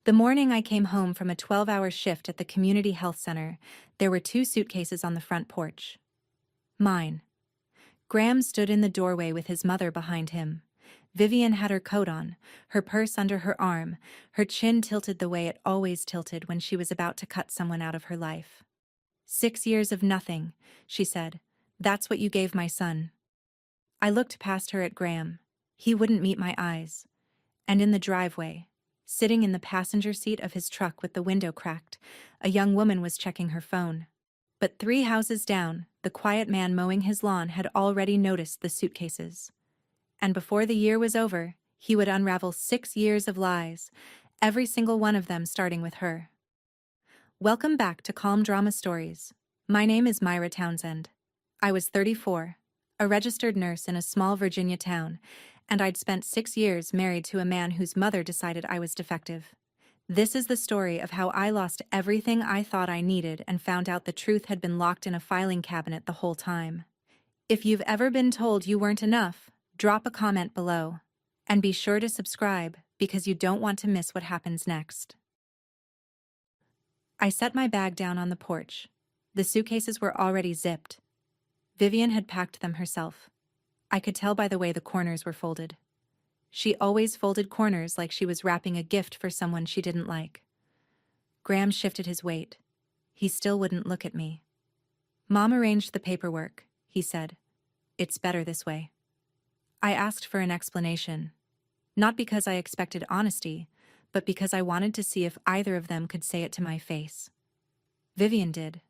The morning I came home from a 12-hour shift at the community health center, there were two suitcases on the front porch. Mine. Graham stood in the doorway with his mother behind him. Vivian had her coat on, her purse under her arm, her chin tilted the way it always tilted when she was about to cut someone out of her life. 6 years of nothing, she said. That's what you gave my son. I looked past her at Graham. He wouldn't meet my eyes. And in the driveway, sitting in the passenger seat of his truck with the window cracked, a young woman was checking her phone. But 3 houses down, the quiet man mowing his lawn had already noticed the suitcases. And before the year was over, he would unravel 6 years of lies, every single one of them starting with her. Welcome back to Calm Drama Stories. My name is Myra Townsend. I was 34, a registered nurse in a small Virginia town, and I'd spent 6 years married to a man whose mother decided I was defective. This is the story of how I lost everything I thought I needed and found out the truth had been locked in a filing cabinet the whole time. If you've ever been told you weren't enough, drop a comment below. And be sure to subscribe, because you don't want to miss what happens next. I set my bag down on the porch. The suitcases were already zipped. Vivian had packed them herself. I could tell by the way the corners were folded. She always folded corners like she was wrapping a gift for someone she didn't like. Graham shifted his weight. He still wouldn't look at me. Mom arranged the paperwork, he said. It's better this way. I asked for an explanation. Not because I expected honesty, but because I wanted to see if either of them could say it to my face. Vivian did.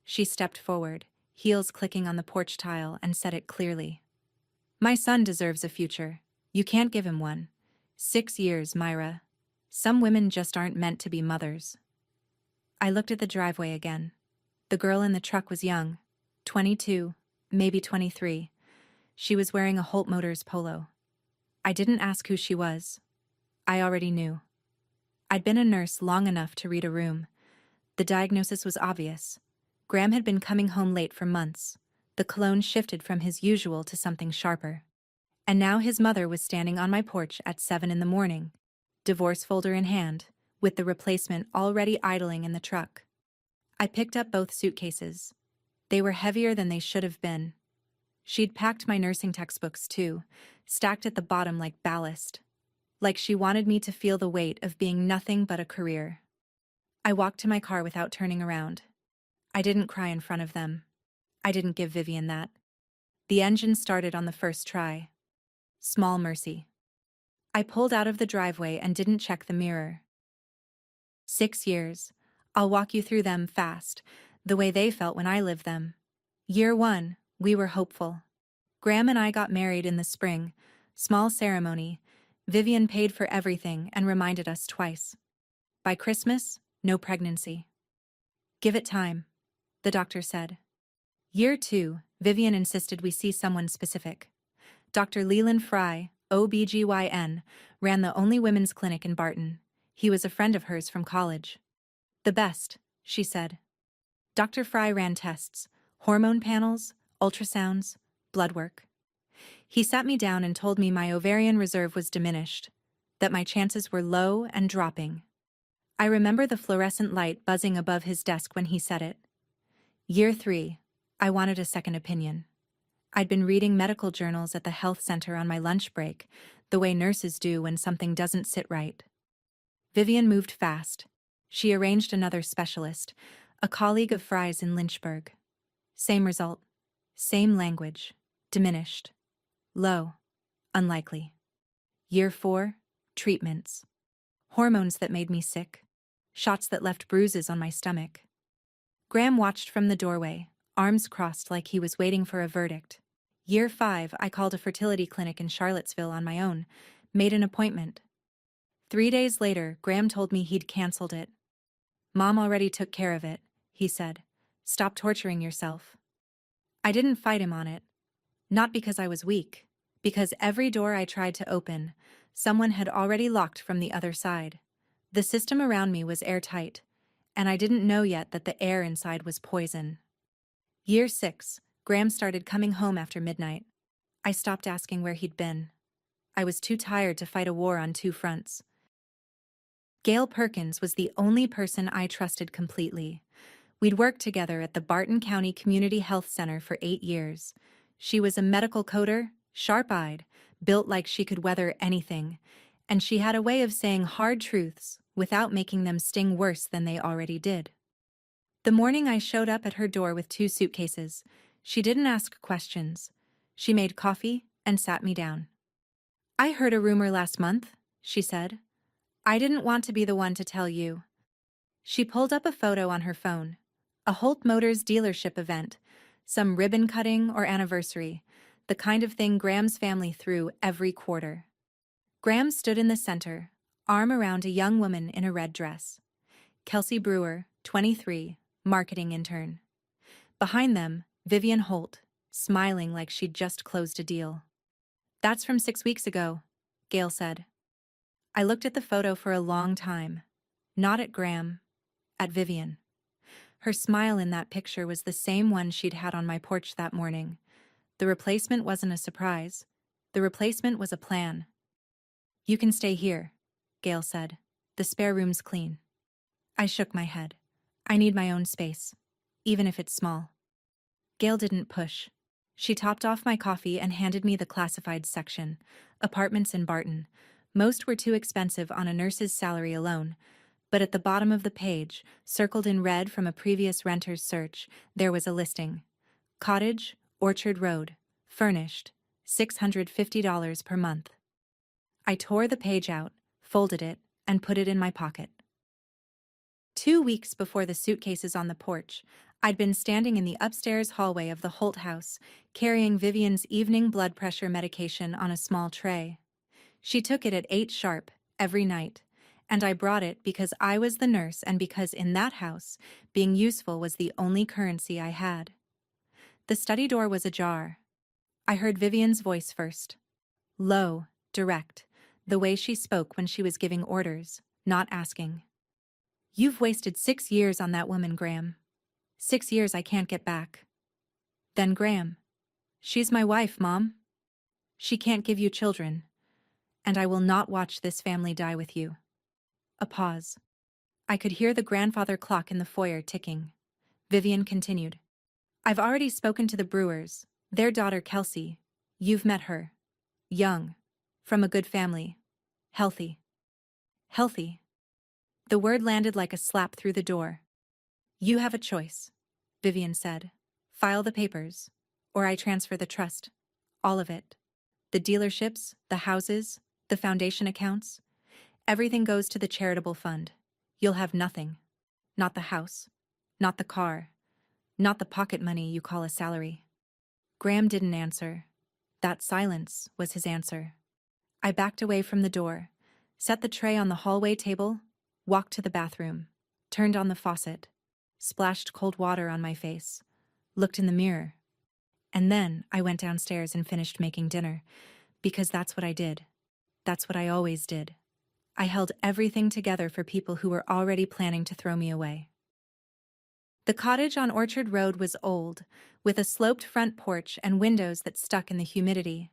She stepped forward, heels clicking on the porch tile, and said it clearly. My son deserves a future. You can't give him one. 6 years, Myra. Some women just aren't meant to be mothers. I looked at the driveway again. The girl in the truck was young, 22, maybe 23. She was wearing a Holt Motors polo. I didn't ask who she was. I already knew. I'd been a nurse long enough to read a room. The diagnosis was obvious. Graham had been coming home late for months. The cologne shifted from his usual to something sharper. And now his mother was standing on my porch at 7 in the morning, divorce folder in hand, with the replacement already idling in the truck. I picked up both suitcases. They were heavier than they should have been. She'd packed my nursing textbooks too, stacked at the bottom like ballast. Like she wanted me to feel the weight of being nothing but a career. I walked to my car without turning around. I didn't cry in front of them. I didn't give Vivian that. The engine started on the first try. Small mercy. I pulled out of the driveway and didn't check the mirror. 6 years. I'll walk you through them fast, the way they felt when I lived them. Year 1, we were hopeful. Graham and I got married in the spring. Small ceremony. Vivian paid for everything and reminded us twice. By Christmas, no pregnancy. Give it time, the doctor said. Year 2, Vivian insisted we see someone specific. Dr. Leland Fry, OBGYN, ran the only women's clinic in Barren. He was a friend of hers from college. The best, she said. Dr. Fry ran tests, hormone panels, ultrasounds, blood work. He sat me down and told me my ovarian reserve was diminished, that my chances were low and dropping. I remember the fluorescent light buzzing above his desk when he said it. Year 3, I wanted a second opinion. I'd been reading medical journals at the health center on my lunch break, the way nurses do when something doesn't sit right. Vivian moved fast. She arranged another specialist, a colleague of Fry's in Lynchburg. Same result. Same language. Diminished. Low. Unlikely. Year 4, treatments. Hormones that made me sick. Shots that left bruises on my stomach. Graham watched from the doorway, arms crossed like he was waiting for a verdict. Year 5, I called a fertility clinic in Charlottesville on my own, made an appointment. 3 days later, Graham told me he'd canceled it. Mom already took care of it, he said. Stop torturing yourself. I didn't fight him on it. Not because I was weak, because every door I tried to open, someone had already locked from the other side. The system around me was airtight, and I didn't know yet that the air inside was poison. Year 6, Graham started coming home after midnight. I stopped asking where he'd been. I was too tired to fight a war on 2 fronts. Gail Perkins was the only person I trusted completely. We'd worked together at the Barren County Community Health Center for 8 years. She was a medical coder, sharp-eyed, built like she could weather anything, and she had a way of saying hard truths without making them sting worse than they already did. The morning I showed up at her door with 2 suitcases, she didn't ask questions. She made coffee and sat me down. "I heard a rumor last month," she said. "I didn't want to be the one to tell you." She pulled up a photo on her phone. A Holt Motors dealership event, some ribbon cutting or anniversary, the kind of thing Graham's family threw every quarter. Graham stood in the center, arm around a young woman in a red dress. Kelsey Brewer, 23, marketing intern. Behind them, Vivian Holt, smiling like she'd just closed a deal. "That's from 6 weeks ago," Gail said. I looked at the photo for a long time. Not at Graham, at Vivian. Her smile in that picture was the same one she'd had on my porch that morning. The replacement wasn't a surprise. The replacement was a plan. "You can stay here," Gail said. "The spare room's clean." I shook my head. I need my own space, even if it's small. Gail didn't push. She topped off my coffee and handed me the classified section. Apartments in Barton. Most were too expensive on a nurse's salary alone, but at the bottom of the page, circled in red from a previous renter's search, there was a listing. Cottage, Orchard Road, furnished, $650 per month. I tore the page out, folded it, and put it in my pocket. 2 weeks before the suitcases on the porch, I'd been standing in the upstairs hallway of the Holt house, carrying Vivian's evening blood pressure medication on a small tray. She took it at 8 sharp, every night, and I brought it because I was the nurse and because in that house, being useful was the only currency I had. The study door was ajar. I heard Vivian's voice first. Low, direct, the way she spoke when she was giving orders, not asking. "You've wasted 6 years on that woman, Graham. 6 years I can't get back." Then Graham. "She's my wife, Mom. She can't give you children, and I will not watch this family die with you." A pause. I could hear the grandfather clock in the foyer ticking. Vivian continued. "I've already spoken to the Brewers, their daughter Kelsey. You've met her. Young. From a good family. Healthy." Healthy. The word landed like a slap through the door. "You have a choice," Vivian said. "File the papers, or I transfer the trust. All of it. The dealerships, the houses, the foundation accounts. Everything goes to the charitable fund. You'll have nothing. Not the house. Not the car. Not the pocket money you call a salary." Graham didn't answer. That silence was his answer. I backed away from the door, set the tray on the hallway table, walked to the bathroom, turned on the faucet, splashed cold water on my face, looked in the mirror. And then I went downstairs and finished making dinner, because that's what I did. That's what I always did. I held everything together for people who were already planning to throw me away. The cottage on Orchard Road was old, with a sloped front porch and windows that stuck in the humidity.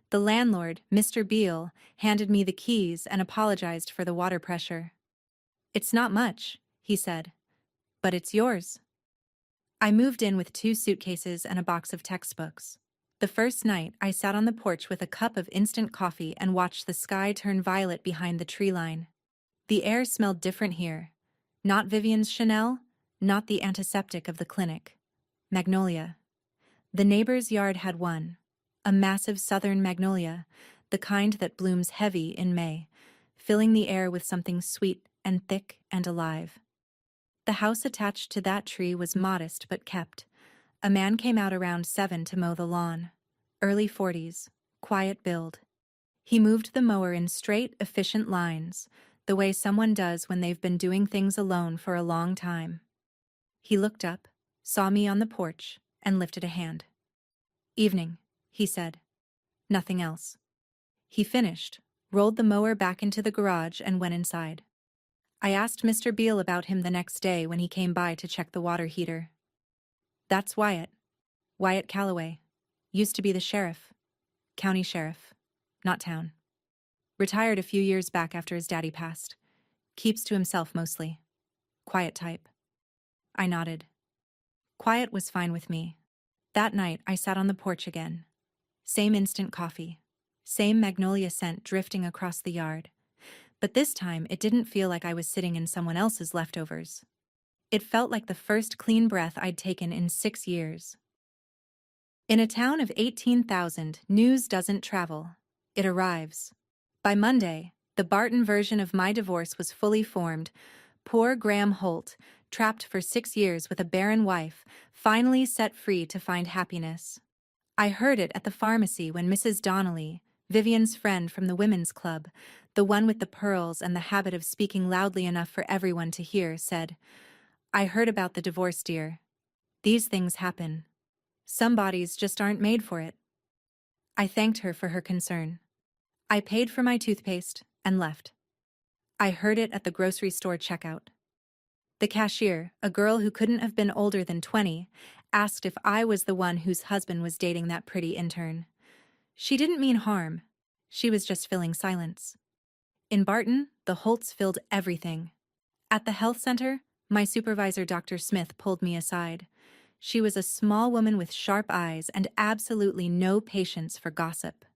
The landlord, Mr. Beale, handed me the keys and apologized for the water pressure. "It's not much," he said, "but it's yours." I moved in with 2 suitcases and a box of textbooks. The first night, I sat on the porch with a cup of instant coffee and watched the sky turn violet behind the tree line. The air smelled different here. Not Vivian's Chanel, not the antiseptic of the clinic. Magnolia. The neighbor's yard had one. A massive southern magnolia, the kind that blooms heavy in May, filling the air with something sweet and thick and alive. The house attached to that tree was modest but kept. A man came out around 7 to mow the lawn. Early 40s, quiet build. He moved the mower in straight, efficient lines, the way someone does when they've been doing things alone for a long time. He looked up, saw me on the porch, and lifted a hand. "Evening," he said. Nothing else. He finished, rolled the mower back into the garage, and went inside. I asked Mr. Beale about him the next day when he came by to check the water heater. "That's Wyatt. Wyatt Calloway. Used to be the sheriff. County sheriff. Not town. Retired a few years back after his daddy passed. Keeps to himself mostly. Quiet type. I nodded. Quiet was fine with me. That night, I sat on the porch again. Same instant coffee. Same magnolia scent drifting across the yard. But this time, it didn't feel like I was sitting in someone else's leftovers. It felt like the first clean breath I'd taken in 6 years. In a town of 18,000, news doesn't travel. It arrives. By Monday, the Barton version of my divorce was fully formed. Poor Graham Holt, trapped for 6 years with a barren wife, finally set free to find happiness. I heard it at the pharmacy when Mrs. Donnelly, Vivian's friend from the women's club, the one with the pearls and the habit of speaking loudly enough for everyone to hear, said, "I heard about the divorce, dear. These things happen. Some bodies just aren't made for it." I thanked her for her concern. I paid for my toothpaste and left. I heard it at the grocery store checkout. The cashier, a girl who couldn't have been older than 20, asked if I was the one whose husband was dating that pretty intern. She didn't mean harm. She was just filling silence. In Barton, the Holts filled everything. At the health center, my supervisor, Dr. Smith, pulled me aside. She was a small woman with sharp eyes and absolutely no patience for gossip.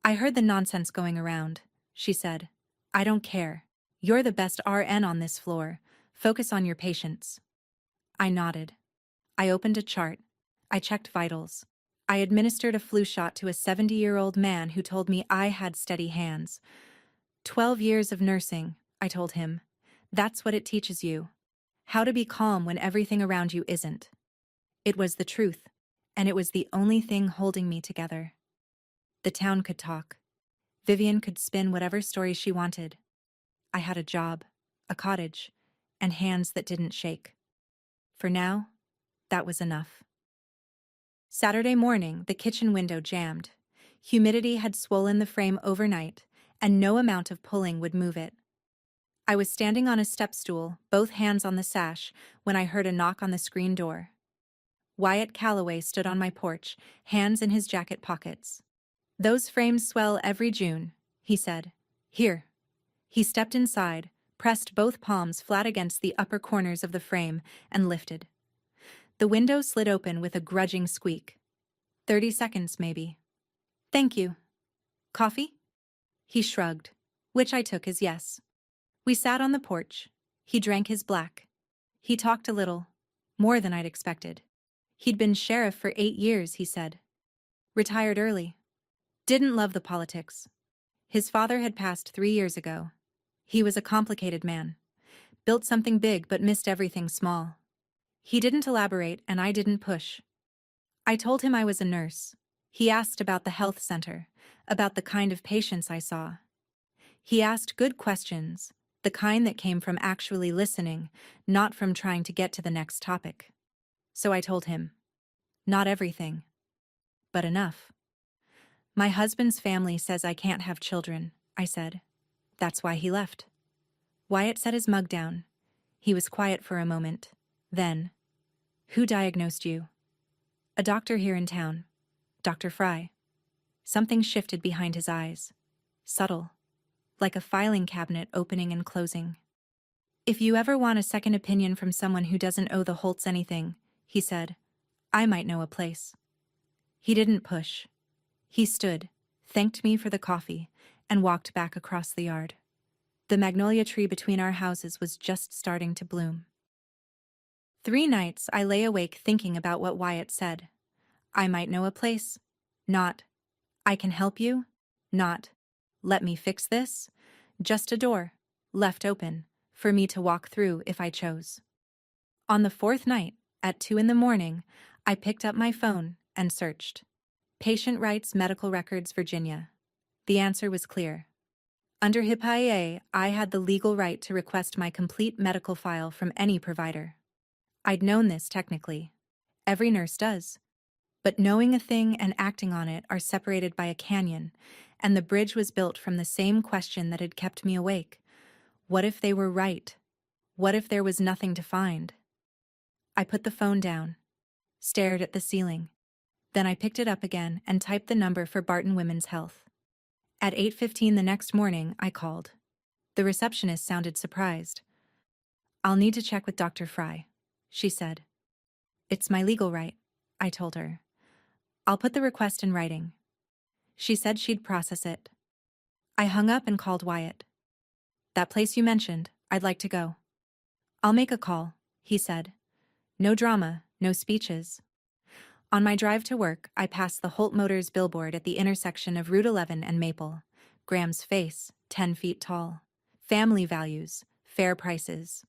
"I heard the nonsense going around," she said. "I don't care. You're the best RN on this floor. Focus on your patients." I nodded. I opened a chart. I checked vitals. I administered a flu shot to a 70-year-old man who told me I had steady hands. 12 years of nursing, I told him. That's what it teaches you. How to be calm when everything around you isn't. It was the truth, and it was the only thing holding me together. The town could talk. Vivian could spin whatever story she wanted. I had a job, a cottage, and hands that didn't shake. For now, that was enough. Saturday morning, the kitchen window jammed. Humidity had swollen the frame overnight, and no amount of pulling would move it. I was standing on a step stool, both hands on the sash, when I heard a knock on the screen door. Wyatt Calloway stood on my porch, hands in his jacket pockets. "Those frames swell every June," he said. "Here." He stepped inside, pressed both palms flat against the upper corners of the frame, and lifted. The window slid open with a grudging squeak. 30 seconds, maybe. "Thank you. Coffee?" He shrugged, which I took as yes. We sat on the porch. He drank his black. He talked a little, more than I'd expected. He'd been sheriff for 8 years, he said. Retired early. Didn't love the politics. His father had passed 3 years ago. He was a complicated man. Built something big but missed everything small. He didn't elaborate and I didn't push. I told him I was a nurse. He asked about the health center, about the kind of patients I saw. He asked good questions, the kind that came from actually listening, not from trying to get to the next topic. So I told him, not everything, but enough. "My husband's family says I can't have children," I said. "That's why he left." Wyatt set his mug down. He was quiet for a moment. Then, "Who diagnosed you?" "A doctor here in town. Dr. Fry." Something shifted behind his eyes. Subtle. Like a filing cabinet opening and closing. "If you ever want a second opinion from someone who doesn't owe the Holts anything," he said, "I might know a place." He didn't push. He stood, thanked me for the coffee, and walked back across the yard. The magnolia tree between our houses was just starting to bloom. 3 nights I lay awake thinking about what Wyatt said. I might know a place. Not, "I can help you." Not, "Let me fix this." Just a door, left open, for me to walk through if I chose. On the 4th night, at 2 a.m, I picked up my phone and searched. Patient Rights Medical Records, Virginia. The answer was clear. Under HIPAA, I had the legal right to request my complete medical file from any provider. I'd known this technically. Every nurse does. But knowing a thing and acting on it are separated by a canyon, and the bridge was built from the same question that had kept me awake. What if they were right? What if there was nothing to find? I put the phone down, stared at the ceiling. Then I picked it up again and typed the number for Barton Women's Health. At 8:15 the next morning, I called. The receptionist sounded surprised. "I'll need to check with Dr. Fry," she said. "It's my legal right," I told her. "I'll put the request in writing." She said she'd process it. I hung up and called Wyatt. "That place you mentioned, I'd like to go." "I'll make a call," he said. "No drama, no speeches." On my drive to work, I passed the Holt Motors billboard at the intersection of Route 11 and Maple. Graham's face, 10 feet tall. Family values, fair prices.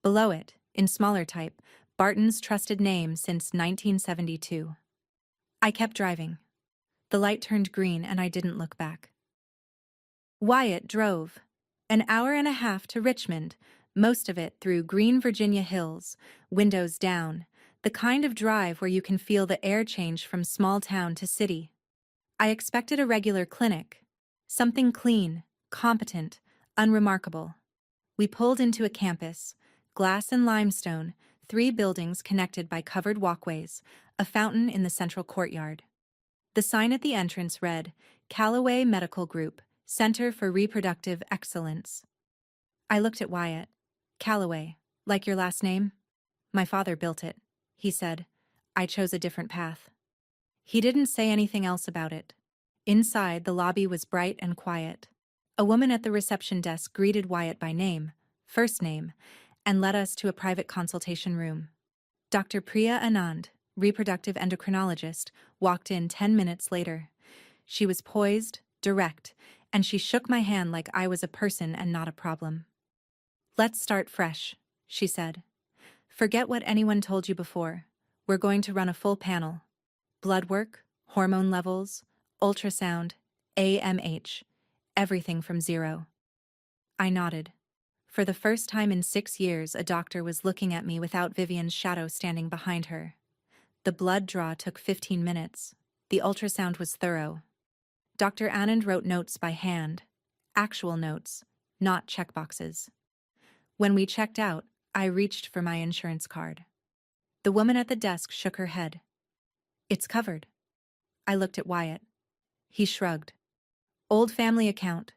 Below it, in smaller type, Barton's trusted name since 1972. I kept driving. The light turned green and I didn't look back. Wyatt drove. An hour and a half to Richmond, most of it through green Virginia hills, windows down, the kind of drive where you can feel the air change from small town to city. I expected a regular clinic. Something clean, competent, unremarkable. We pulled into a campus, glass and limestone, 3 buildings connected by covered walkways, a fountain in the central courtyard. The sign at the entrance read, "Callaway Medical Group, Center for Reproductive Excellence." I looked at Wyatt. "Callaway, like your last name?" "My father built it," he said. "I chose a different path." He didn't say anything else about it. Inside, the lobby was bright and quiet. A woman at the reception desk greeted Wyatt by name, first name, and led us to a private consultation room. Dr. Priya Anand, reproductive endocrinologist, walked in 10 minutes later. She was poised, direct, and she shook my hand like I was a person and not a problem. "Let's start fresh," she said. "Forget what anyone told you before. We're going to run a full panel. Blood work, hormone levels, ultrasound, AMH, everything from zero." I nodded. For the first time in 6 years, a doctor was looking at me without Vivian's shadow standing behind her. The blood draw took 15 minutes. The ultrasound was thorough. Dr. Anand wrote notes by hand. Actual notes, not checkboxes. When we checked out, I reached for my insurance card. The woman at the desk shook her head. "It's covered." I looked at Wyatt. He shrugged. "Old family account."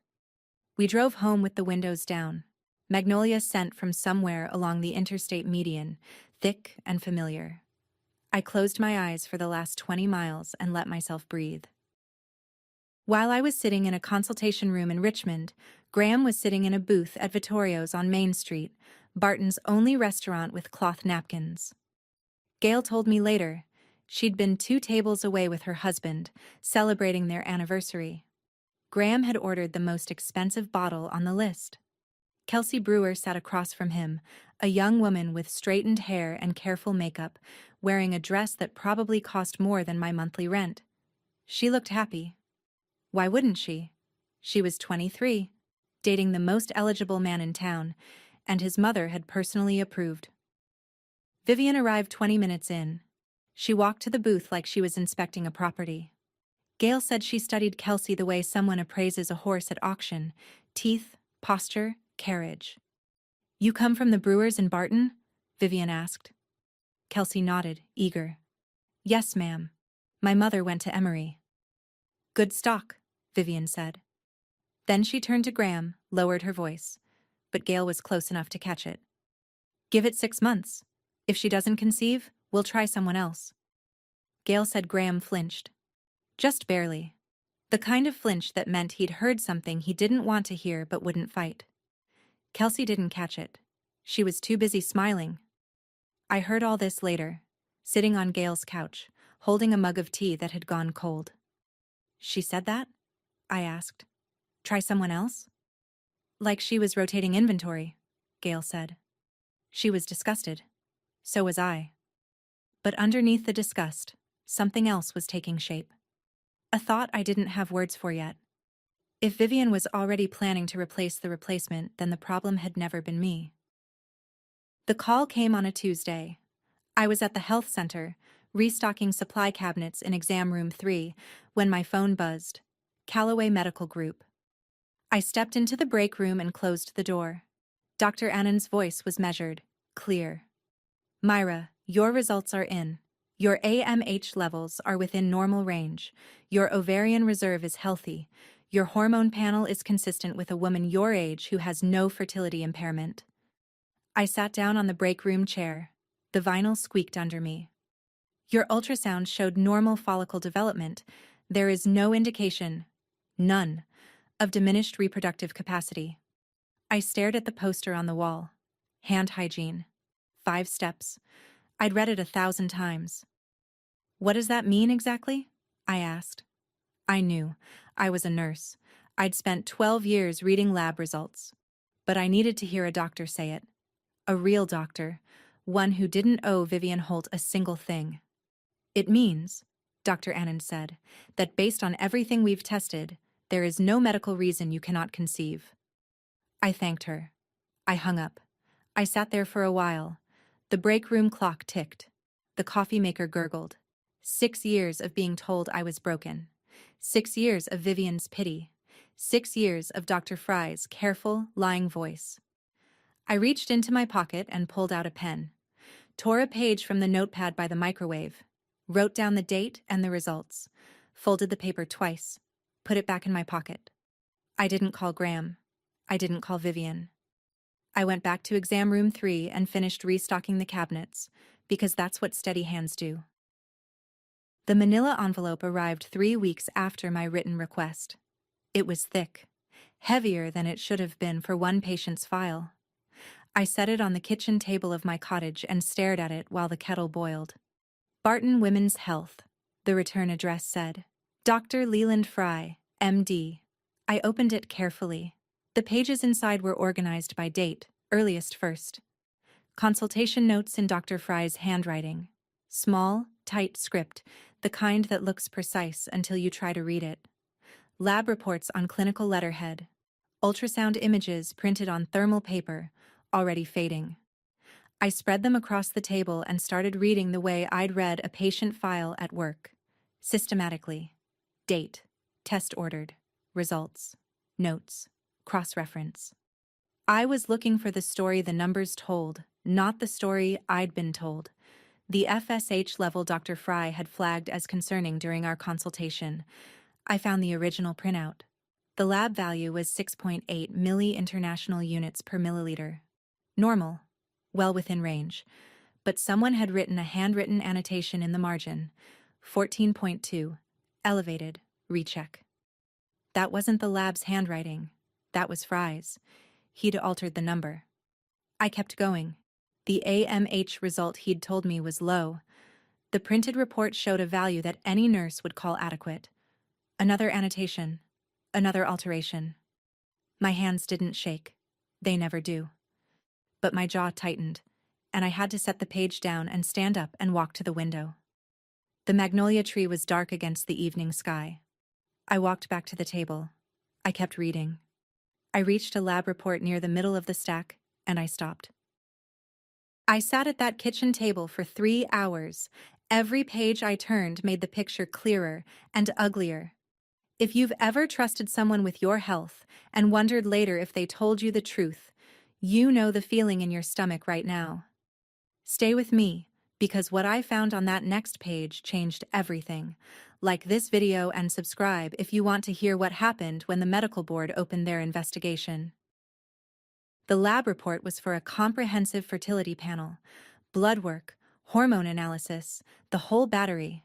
We drove home with the windows down. Magnolia scent from somewhere along the interstate median, thick and familiar. I closed my eyes for the last 20 miles and let myself breathe. While I was sitting in a consultation room in Richmond, Graham was sitting in a booth at Vittorio's on Main Street, Barton's only restaurant with cloth napkins. Gail told me later, she'd been 2 tables away with her husband, celebrating their anniversary. Graham had ordered the most expensive bottle on the list. Kelsey Brewer sat across from him, a young woman with straightened hair and careful makeup, wearing a dress that probably cost more than my monthly rent. She looked happy. Why wouldn't she? She was 23, dating the most eligible man in town, and his mother had personally approved. Vivian arrived 20 minutes in. She walked to the booth like she was inspecting a property. Gail said she studied Kelsey the way someone appraises a horse at auction: teeth, posture, carriage. "You come from the Brewers in Barton?" Vivian asked. Kelsey nodded, eager. "Yes, ma'am. My mother went to Emory." "Good stock," Vivian said. Then she turned to Graham, lowered her voice, but Gail was close enough to catch it. "Give it 6 months. If she doesn't conceive, we'll try someone else." Gail said Graham flinched. Just barely. The kind of flinch that meant he'd heard something he didn't want to hear but wouldn't fight. Kelsey didn't catch it. She was too busy smiling. I heard all this later, sitting on Gail's couch, holding a mug of tea that had gone cold. "She said that?" I asked. "Try someone else?" "Like she was rotating inventory," Gail said. She was disgusted. So was I. But underneath the disgust, something else was taking shape. A thought I didn't have words for yet. If Vivian was already planning to replace the replacement, then the problem had never been me. The call came on a Tuesday. I was at the health center, restocking supply cabinets in exam room 3, when my phone buzzed. Callaway Medical Group. I stepped into the break room and closed the door. Dr. Annan's voice was measured, clear. "Myra, your results are in. Your AMH levels are within normal range. Your ovarian reserve is healthy. Your hormone panel is consistent with a woman your age who has no fertility impairment. I sat down on the break room chair. The vinyl squeaked under me. Your ultrasound showed normal follicle development. There is no indication, none, of diminished reproductive capacity. I stared at the poster on the wall. Hand hygiene. 5 steps. I'd read it 1,000 times. What does that mean exactly? I asked. I knew. I was a nurse. I'd spent 12 years reading lab results. But I needed to hear a doctor say it. A real doctor. One who didn't owe Vivian Holt a single thing. It means, Dr. Anand said, that based on everything we've tested, there is no medical reason you cannot conceive. I thanked her. I hung up. I sat there for a while. The break room clock ticked. The coffee maker gurgled. 6 years of being told I was broken. 6 years of Vivian's pity. 6 years of Dr. Fry's careful, lying voice. I reached into my pocket and pulled out a pen. Tore a page from the notepad by the microwave. Wrote down the date and the results. Folded the paper twice. Put it back in my pocket. I didn't call Graham. I didn't call Vivian. I went back to exam room 3 and finished restocking the cabinets, because that's what steady hands do. The manila envelope arrived 3 weeks after my written request. It was thick, heavier than it should have been for one patient's file. I set it on the kitchen table of my cottage and stared at it while the kettle boiled. Barren Women's Health, the return address said. Dr. Leland Fry, MD. I opened it carefully. The pages inside were organized by date, earliest first. Consultation notes in Dr. Fry's handwriting. Small, tight script, the kind that looks precise until you try to read it. Lab reports on clinical letterhead. Ultrasound images printed on thermal paper, already fading. I spread them across the table and started reading the way I'd read a patient file at work. Systematically. Date. Test ordered. Results. Notes. Cross-reference. I was looking for the story the numbers told, not the story I'd been told. The FSH level Dr. Fry had flagged as concerning during our consultation. I found the original printout. The lab value was 6.8 milli-international units per milliliter. Normal. Well within range. But someone had written a handwritten annotation in the margin. 14.2. Elevated. Recheck. That wasn't the lab's handwriting. That was Fry's. He'd altered the number. I kept going. The AMH result he'd told me was low. The printed report showed a value that any nurse would call adequate. Another annotation. Another alteration. My hands didn't shake. They never do. But my jaw tightened, and I had to set the page down and stand up and walk to the window. The magnolia tree was dark against the evening sky. I walked back to the table. I kept reading. I reached a lab report near the middle of the stack, and I stopped. I sat at that kitchen table for 3 hours. Every page I turned made the picture clearer and uglier. If you've ever trusted someone with your health and wondered later if they told you the truth, you know the feeling in your stomach right now. Stay with me, because what I found on that next page changed everything. Like this video and subscribe if you want to hear what happened when the medical board opened their investigation. The lab report was for a comprehensive fertility panel, blood work, hormone analysis, the whole battery.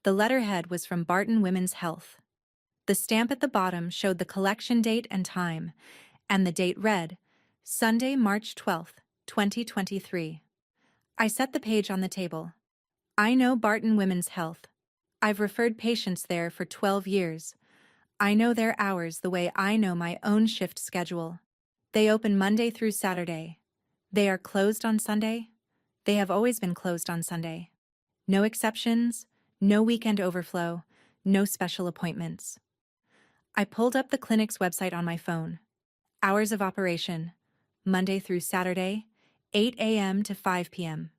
The letterhead was from Barren Women's Health. The stamp at the bottom showed the collection date and time, and the date read, Sunday, March 12th, 2023. I set the page on the table. I know Barren Women's Health. I've referred patients there for 12 years. I know their hours the way I know my own shift schedule. They open Monday through Saturday. They are closed on Sunday. They have always been closed on Sunday. No exceptions, no weekend overflow, no special appointments. I pulled up the clinic's website on my phone. Hours of operation, Monday through Saturday, 8 a.m. to 5 p.m.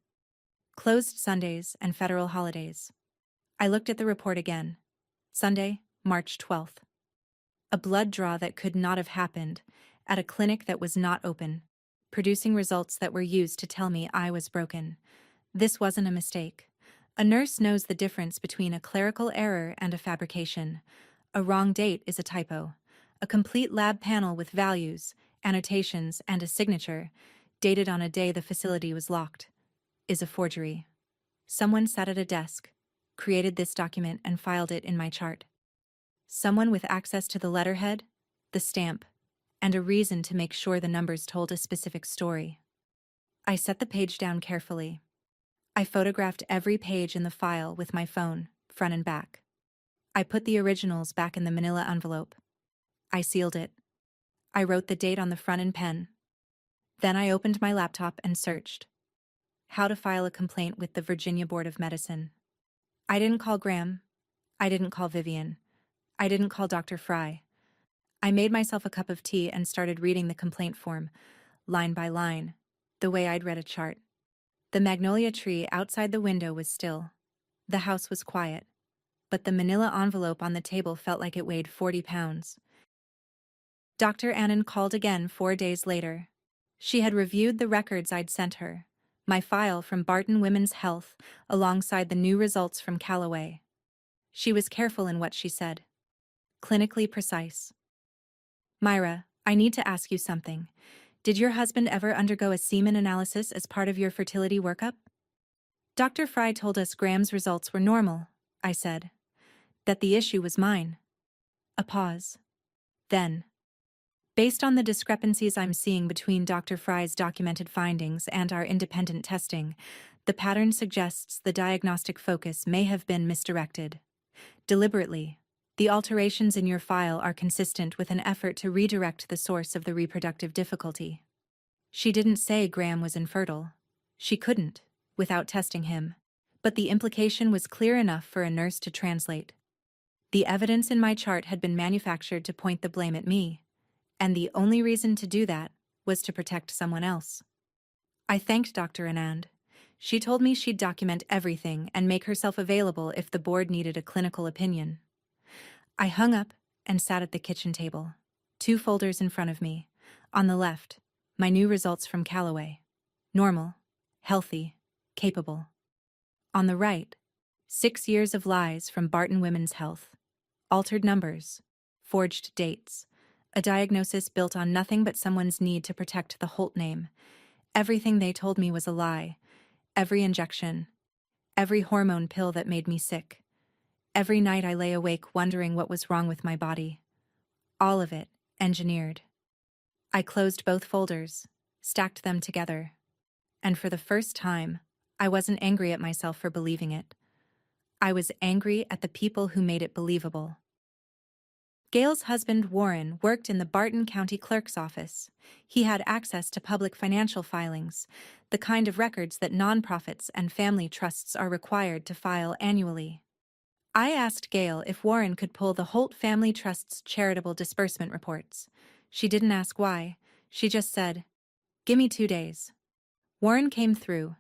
Closed Sundays and federal holidays. I looked at the report again. Sunday, March 12th. A blood draw that could not have happened, at a clinic that was not open, producing results that were used to tell me I was broken. This wasn't a mistake. A nurse knows the difference between a clerical error and a fabrication. A wrong date is a typo. A complete lab panel with values, annotations, and a signature, dated on a day the facility was locked, is a forgery. Someone sat at a desk, created this document, and filed it in my chart. Someone with access to the letterhead, the stamp, and a reason to make sure the numbers told a specific story. I set the page down carefully. I photographed every page in the file with my phone, front and back. I put the originals back in the manila envelope. I sealed it. I wrote the date on the front in pen. Then I opened my laptop and searched. How to file a complaint with the Virginia Board of Medicine. I didn't call Graham. I didn't call Vivian. I didn't call Dr. Fry. I made myself a cup of tea and started reading the complaint form, line by line, the way I'd read a chart. The magnolia tree outside the window was still. The house was quiet. But the manila envelope on the table felt like it weighed 40 pounds. Dr. Annan called again 4 days later. She had reviewed the records I'd sent her, my file from Barton Women's Health, alongside the new results from Callaway. She was careful in what she said. Clinically precise. Myra, I need to ask you something. Did your husband ever undergo a semen analysis as part of your fertility workup? Dr. Fry told us Graham's results were normal, I said. That the issue was mine. A pause. Then, based on the discrepancies I'm seeing between Dr. Fry's documented findings and our independent testing, the pattern suggests the diagnostic focus may have been misdirected. Deliberately, the alterations in your file are consistent with an effort to redirect the source of the reproductive difficulty. She didn't say Graham was infertile. She couldn't, without testing him, but the implication was clear enough for a nurse to translate. The evidence in my chart had been manufactured to point the blame at me, and the only reason to do that was to protect someone else. I thanked Dr. Anand. She told me she'd document everything and make herself available if the board needed a clinical opinion. I hung up and sat at the kitchen table, 2 folders in front of me. On the left, my new results from Callaway. Normal, healthy, capable. On the right, 6 years of lies from Barton Women's Health. Altered numbers, forged dates, a diagnosis built on nothing but someone's need to protect the Holt name. Everything they told me was a lie. Every injection, every hormone pill that made me sick. Every night I lay awake wondering what was wrong with my body. All of it, engineered. I closed both folders, stacked them together, and for the first time, I wasn't angry at myself for believing it. I was angry at the people who made it believable. Gail's husband, Warren, worked in the Barton County Clerk's office. He had access to public financial filings, the kind of records that nonprofits and family trusts are required to file annually. I asked Gail if Warren could pull the Holt Family Trust's charitable disbursement reports. She didn't ask why. She just said, "Give me 2 days." Warren came through.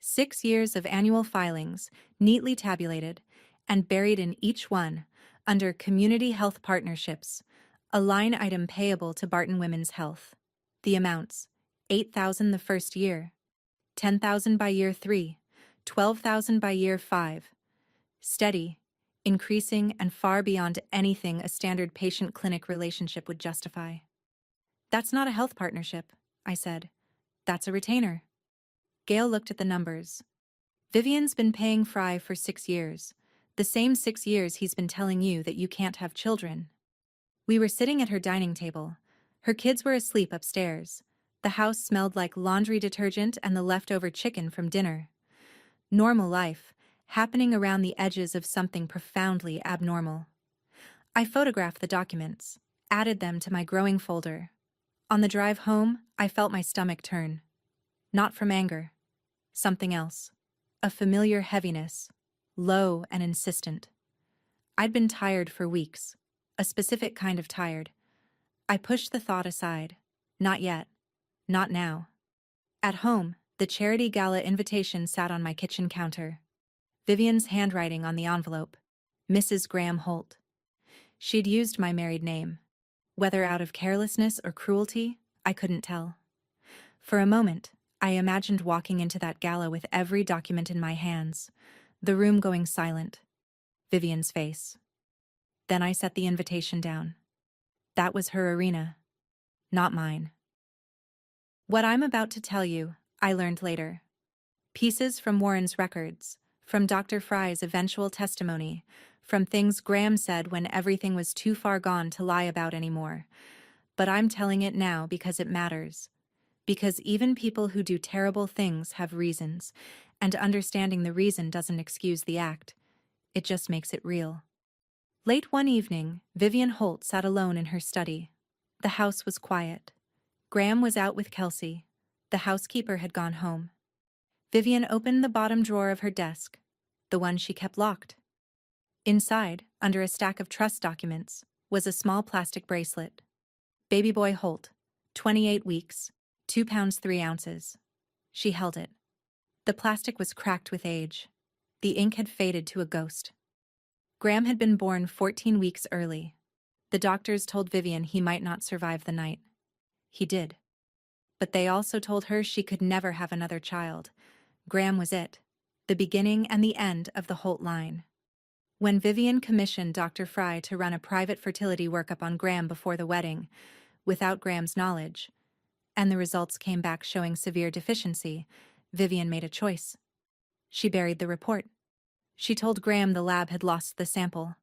6 years of annual filings, neatly tabulated, and buried in each one, under Community Health Partnerships, a line item payable to Barton Women's Health. The amounts: $8,000 the first year, $10,000 by year 3, $12,000 by year 5. Steady, increasing, and far beyond anything a standard patient-clinic relationship would justify. "That's not a health partnership," I said. "That's a retainer." Gail looked at the numbers. "Vivian's been paying Fry for 6 years. The same 6 years he's been telling you that you can't have children." We were sitting at her dining table. Her kids were asleep upstairs. The house smelled like laundry detergent and the leftover chicken from dinner. Normal life, happening around the edges of something profoundly abnormal. I photographed the documents, added them to my growing folder. On the drive home, I felt my stomach turn. Not from anger. Something else. A familiar heaviness. Low and insistent. I'd been tired for weeks, a specific kind of tired. I pushed the thought aside. Not yet. Not now. At home, the charity gala invitation sat on my kitchen counter. Vivian's handwriting on the envelope. Mrs. Graham Holt. She'd used my married name. Whether out of carelessness or cruelty, I couldn't tell. For a moment, I imagined walking into that gala with every document in my hands. The room going silent. Vivian's face. Then I set the invitation down. That was her arena, not mine. What I'm about to tell you, I learned later. Pieces from Warren's records, from Dr. Fry's eventual testimony, from things Graham said when everything was too far gone to lie about anymore. But I'm telling it now because it matters. Because even people who do terrible things have reasons, and understanding the reason doesn't excuse the act. It just makes it real. Late one evening, Vivian Holt sat alone in her study. The house was quiet. Graham was out with Kelsey. The housekeeper had gone home. Vivian opened the bottom drawer of her desk, the one she kept locked. Inside, under a stack of trust documents, was a small plastic bracelet. Baby boy Holt, 28 weeks, 2 pounds 3 ounces. She held it. The plastic was cracked with age. The ink had faded to a ghost. Graham had been born 14 weeks early. The doctors told Vivian he might not survive the night. He did. But they also told her she could never have another child. Graham was it, the beginning and the end of the Holt line. When Vivian commissioned Dr. Fry to run a private fertility workup on Graham before the wedding, without Graham's knowledge, and the results came back showing severe deficiency, Vivian made a choice. She buried the report. She told Graham the lab had lost the sample,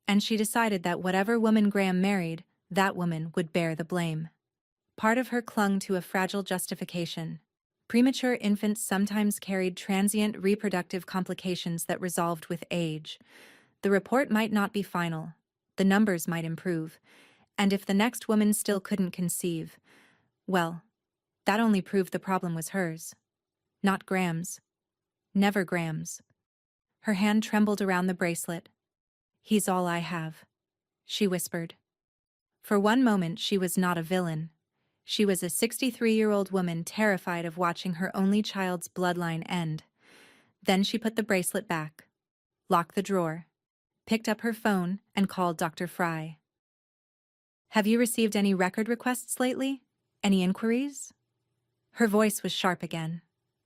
and she decided that whatever woman Graham married, that woman would bear the blame. Part of her clung to a fragile justification. Premature infants sometimes carried transient reproductive complications that resolved with age. The report might not be final. The numbers might improve. And if the next woman still couldn't conceive, well, that only proved the problem was hers. Not Graham's. Never Graham's. Her hand trembled around the bracelet. "He's all I have," she whispered. For one moment she was not a villain. She was a 63-year-old woman terrified of watching her only child's bloodline end. Then she put the bracelet back, locked the drawer, picked up her phone, and called Dr. Fry. "Have you received any record requests lately? Any inquiries?" Her voice was sharp again.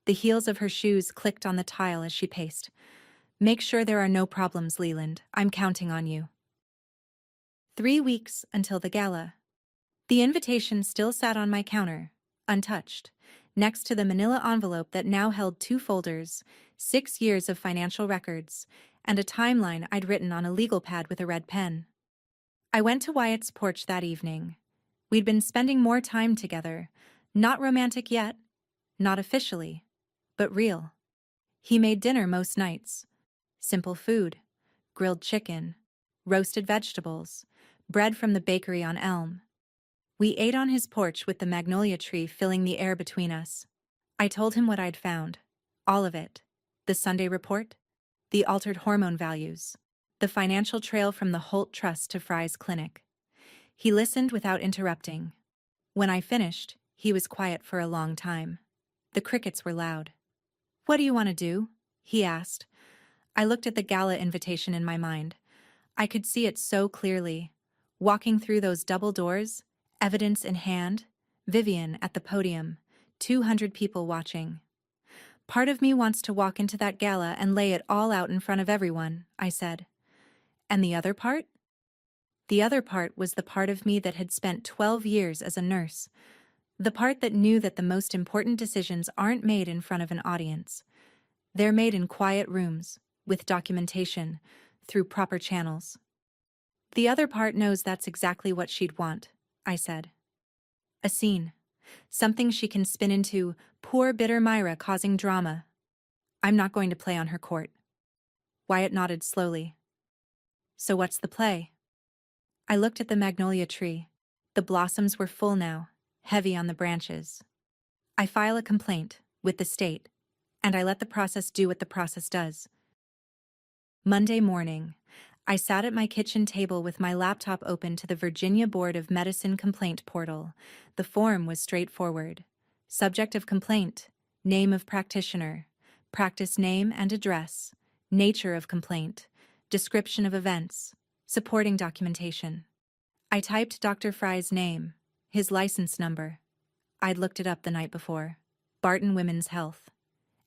The heels of her shoes clicked on the tile as she paced. "Make sure there are no problems, Leland. I'm counting on you." 3 weeks until the gala. The invitation still sat on my counter, untouched, next to the manila envelope that now held 2 folders, 6 years of financial records, and a timeline I'd written on a legal pad with a red pen. I went to Wyatt's porch that evening. We'd been spending more time together, not romantic yet, not officially, but real. He made dinner most nights. Simple food, grilled chicken, roasted vegetables, bread from the bakery on Elm. We ate on his porch with the magnolia tree filling the air between us. I told him what I'd found. All of it. The Sunday report, the altered hormone values, the financial trail from the Holt Trust to Fry's clinic. He listened without interrupting. When I finished, he was quiet for a long time. The crickets were loud. "What do you want to do?" he asked. I looked at the gala invitation in my mind. I could see it so clearly. Walking through those double doors, evidence in hand, Vivian at the podium, 200 people watching. "Part of me wants to walk into that gala and lay it all out in front of everyone," I said. "And the other part?" The other part was the part of me that had spent 12 years as a nurse. The part that knew that the most important decisions aren't made in front of an audience. They're made in quiet rooms, with documentation, through proper channels. "The other part knows that's exactly what she'd want," I said. "A scene. Something she can spin into, poor bitter Myra causing drama. I'm not going to play on her court." Wyatt nodded slowly. "So what's the play?" I looked at the magnolia tree. The blossoms were full now, heavy on the branches. "I file a complaint, with the state, and I let the process do what the process does." Monday morning, I sat at my kitchen table with my laptop open to the Virginia Board of Medicine complaint portal. The form was straightforward. Subject of complaint, name of practitioner, practice name and address, nature of complaint, description of events, supporting documentation. I typed Dr. Fry's name, his license number. I'd looked it up the night before. Barton Women's Health.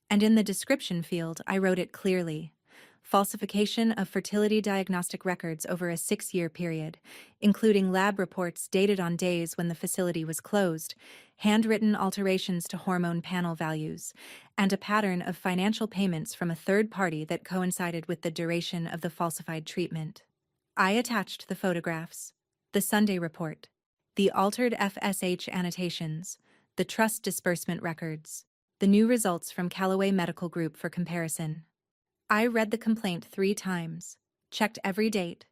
And in the description field, I wrote it clearly. falsification of fertility diagnostic records over a 6-year period, including lab reports dated on days when the facility was closed, handwritten alterations to hormone panel values, and a pattern of financial payments from a third party that coincided with the duration of the falsified treatment. I attached the photographs, the Sunday report, the altered FSH annotations, the trust disbursement records, the new results from Callaway Medical Group for comparison. I read the complaint 3 times, checked every date,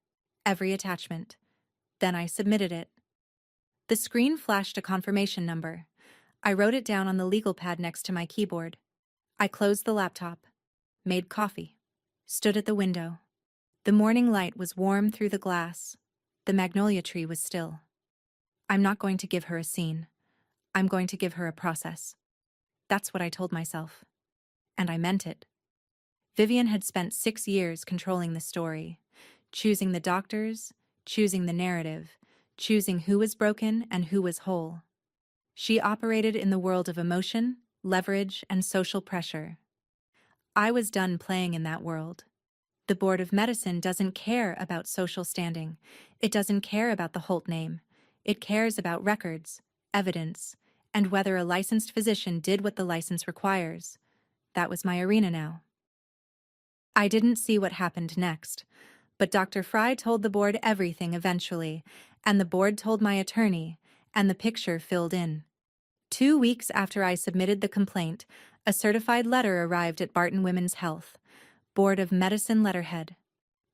every attachment. Then I submitted it. The screen flashed a confirmation number. I wrote it down on the legal pad next to my keyboard. I closed the laptop, made coffee, stood at the window. The morning light was warm through the glass. The magnolia tree was still. I'm not going to give her a scene. I'm going to give her a process. That's what I told myself. And I meant it. Vivian had spent 6 years controlling the story, choosing the doctors, choosing the narrative, choosing who was broken and who was whole. She operated in the world of emotion, leverage, and social pressure. I was done playing in that world. The Board of Medicine doesn't care about social standing. It doesn't care about the Holt name. It cares about records, evidence, and whether a licensed physician did what the license requires. That was my arena now. I didn't see what happened next, but Dr. Fry told the board everything eventually, and the board told my attorney, and the picture filled in. 2 weeks after I submitted the complaint, a certified letter arrived at Barton Women's Health, Board of Medicine letterhead.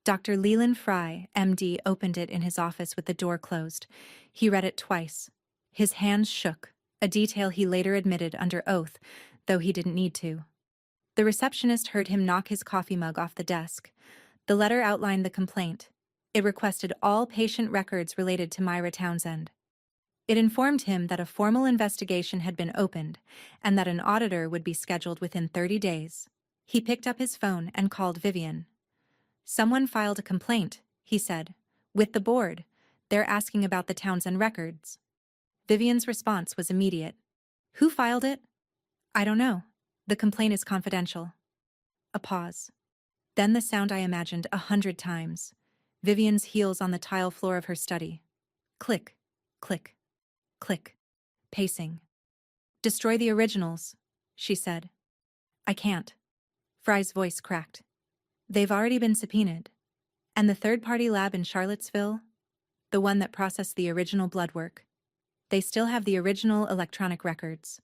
Dr. Leland Fry, MD, opened it in his office with the door closed. He read it twice. His hands shook, a detail he later admitted under oath, though he didn't need to. The receptionist heard him knock his coffee mug off the desk. The letter outlined the complaint. It requested all patient records related to Myra Townsend. It informed him that a formal investigation had been opened and that an auditor would be scheduled within 30 days. He picked up his phone and called Vivian. "Someone filed a complaint," he said, "with the board. They're asking about the Townsend records." Vivian's response was immediate. "Who filed it?" "I don't know. The complaint is confidential." A pause. Then the sound I imagined 100 times. Vivian's heels on the tile floor of her study. Click, click, click. Pacing. "Destroy the originals," she said. "I can't." Fry's voice cracked. "They've already been subpoenaed. And the third-party lab in Charlottesville? The one that processed the original blood work. They still have the original electronic records.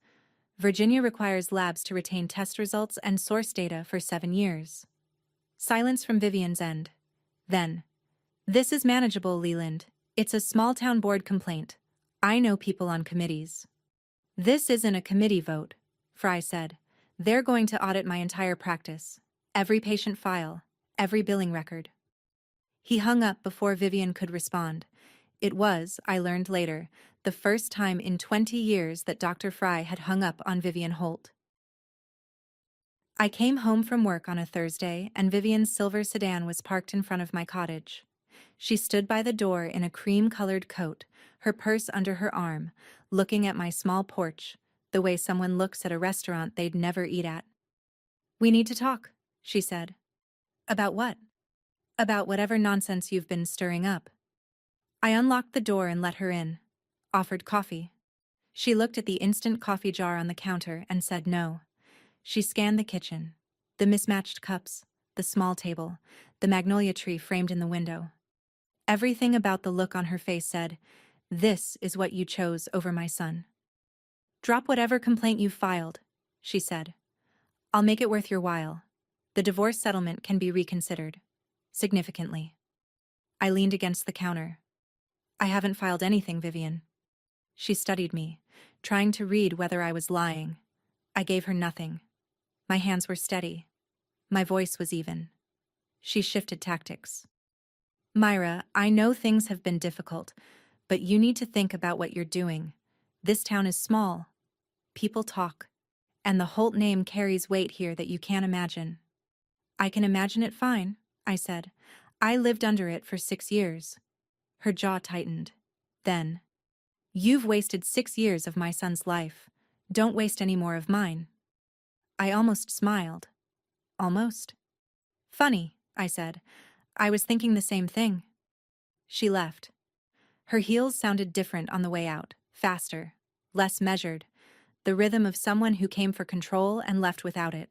Virginia requires labs to retain test results and source data for 7 years. Silence from Vivian's end. Then, "This is manageable, Leland. It's a small-town board complaint. I know people on committees." "This isn't a committee vote," Fry said. "They're going to audit my entire practice. Every patient file, every billing record." He hung up before Vivian could respond. It was, I learned later, the first time in 20 years that Dr. Fry had hung up on Vivian Holt. I came home from work on a Thursday, and Vivian's silver sedan was parked in front of my cottage. She stood by the door in a cream-colored coat, her purse under her arm, looking at my small porch, the way someone looks at a restaurant they'd never eat at. "We need to talk," she said. "About what?" "About whatever nonsense you've been stirring up." I unlocked the door and let her in. Offered coffee. She looked at the instant coffee jar on the counter and said no. She scanned the kitchen, the mismatched cups, the small table, the magnolia tree framed in the window. Everything about the look on her face said, "This is what you chose over my son." "Drop whatever complaint you filed," she said. "I'll make it worth your while. The divorce settlement can be reconsidered. Significantly." I leaned against the counter. "I haven't filed anything, Vivian." She studied me, trying to read whether I was lying. I gave her nothing. My hands were steady. My voice was even. She shifted tactics. "Myra, I know things have been difficult, but you need to think about what you're doing. This town is small. People talk. And the Holt name carries weight here that you can't imagine." "I can imagine it fine," I said. "I lived under it for 6 years. Her jaw tightened. Then, "You've wasted 6 years of my son's life. Don't waste any more of mine." I almost smiled. Almost. "Funny," I said. I was thinking the same thing. She left. Her heels sounded different on the way out, faster, less measured, the rhythm of someone who came for control and left without it.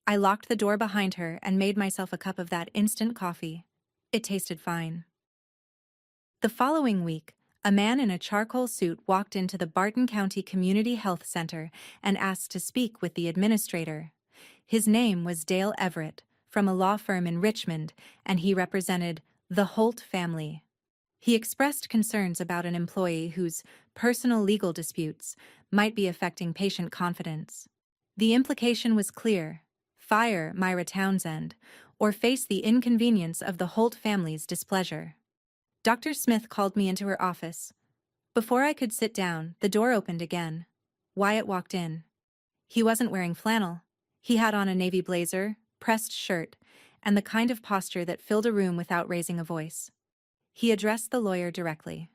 I locked the door behind her and made myself a cup of that instant coffee. It tasted fine. The following week, a man in a charcoal suit walked into the Barton County Community Health Center and asked to speak with the administrator. His name was Dale Everett, from a law firm in Richmond, and he represented the Holt family. He expressed concerns about an employee whose personal legal disputes might be affecting patient confidence. The implication was clear: fire Myra Townsend, or face the inconvenience of the Holt family's displeasure. Dr. Smith called me into her office. Before I could sit down, the door opened again. Wyatt walked in. He wasn't wearing flannel. He had on a navy blazer, pressed shirt, and the kind of posture that filled a room without raising a voice. He addressed the lawyer directly.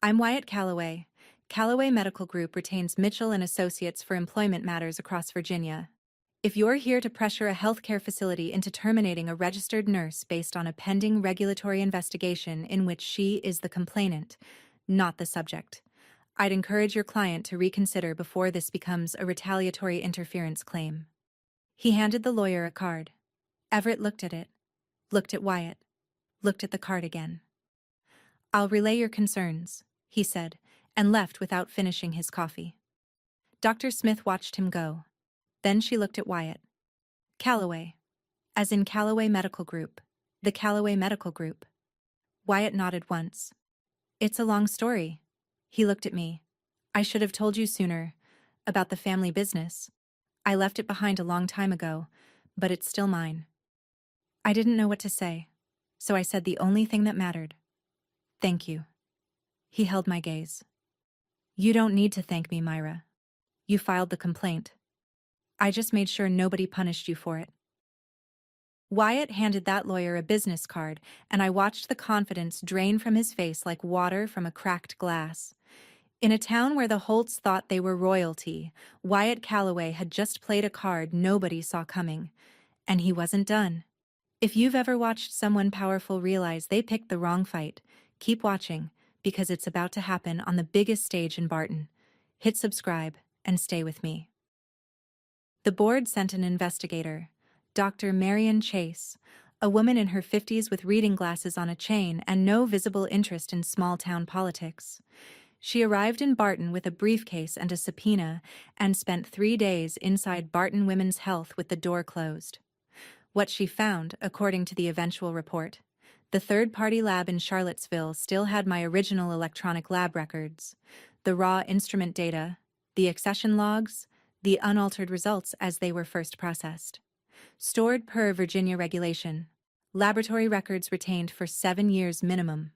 I'm Wyatt Calloway. Calloway Medical Group retains Mitchell and Associates for employment matters across Virginia. If you're here to pressure a healthcare facility into terminating a registered nurse based on a pending regulatory investigation in which she is the complainant, not the subject, I'd encourage your client to reconsider before this becomes a retaliatory interference claim. He handed the lawyer a card. Everett looked at it, looked at Wyatt, looked at the card again. I'll relay your concerns, he said, and left without finishing his coffee. Dr. Smith watched him go. Then she looked at Wyatt. Calloway. As in Calloway Medical Group. The Calloway Medical Group. Wyatt nodded once. It's a long story. He looked at me. I should have told you sooner. About the family business. I left it behind a long time ago, but it's still mine. I didn't know what to say, so I said the only thing that mattered. Thank you. He held my gaze. You don't need to thank me, Myra. You filed the complaint. I just made sure nobody punished you for it. Wyatt handed that lawyer a business card, and I watched the confidence drain from his face like water from a cracked glass. In a town where the Holts thought they were royalty, Wyatt Calloway had just played a card nobody saw coming. And he wasn't done. If you've ever watched someone powerful realize they picked the wrong fight, keep watching, because it's about to happen on the biggest stage in Barton. Hit subscribe and stay with me. The board sent an investigator, Dr. Marion Chase, a woman in her 50s with reading glasses on a chain and no visible interest in small-town politics. She arrived in Barton with a briefcase and a subpoena and spent 3 days inside Barton Women's Health with the door closed. What she found, according to the eventual report, the third-party lab in Charlottesville still had my original electronic lab records, the raw instrument data, the accession logs, the unaltered results as they were first processed. Stored per Virginia regulation. Laboratory records retained for 7 years minimum.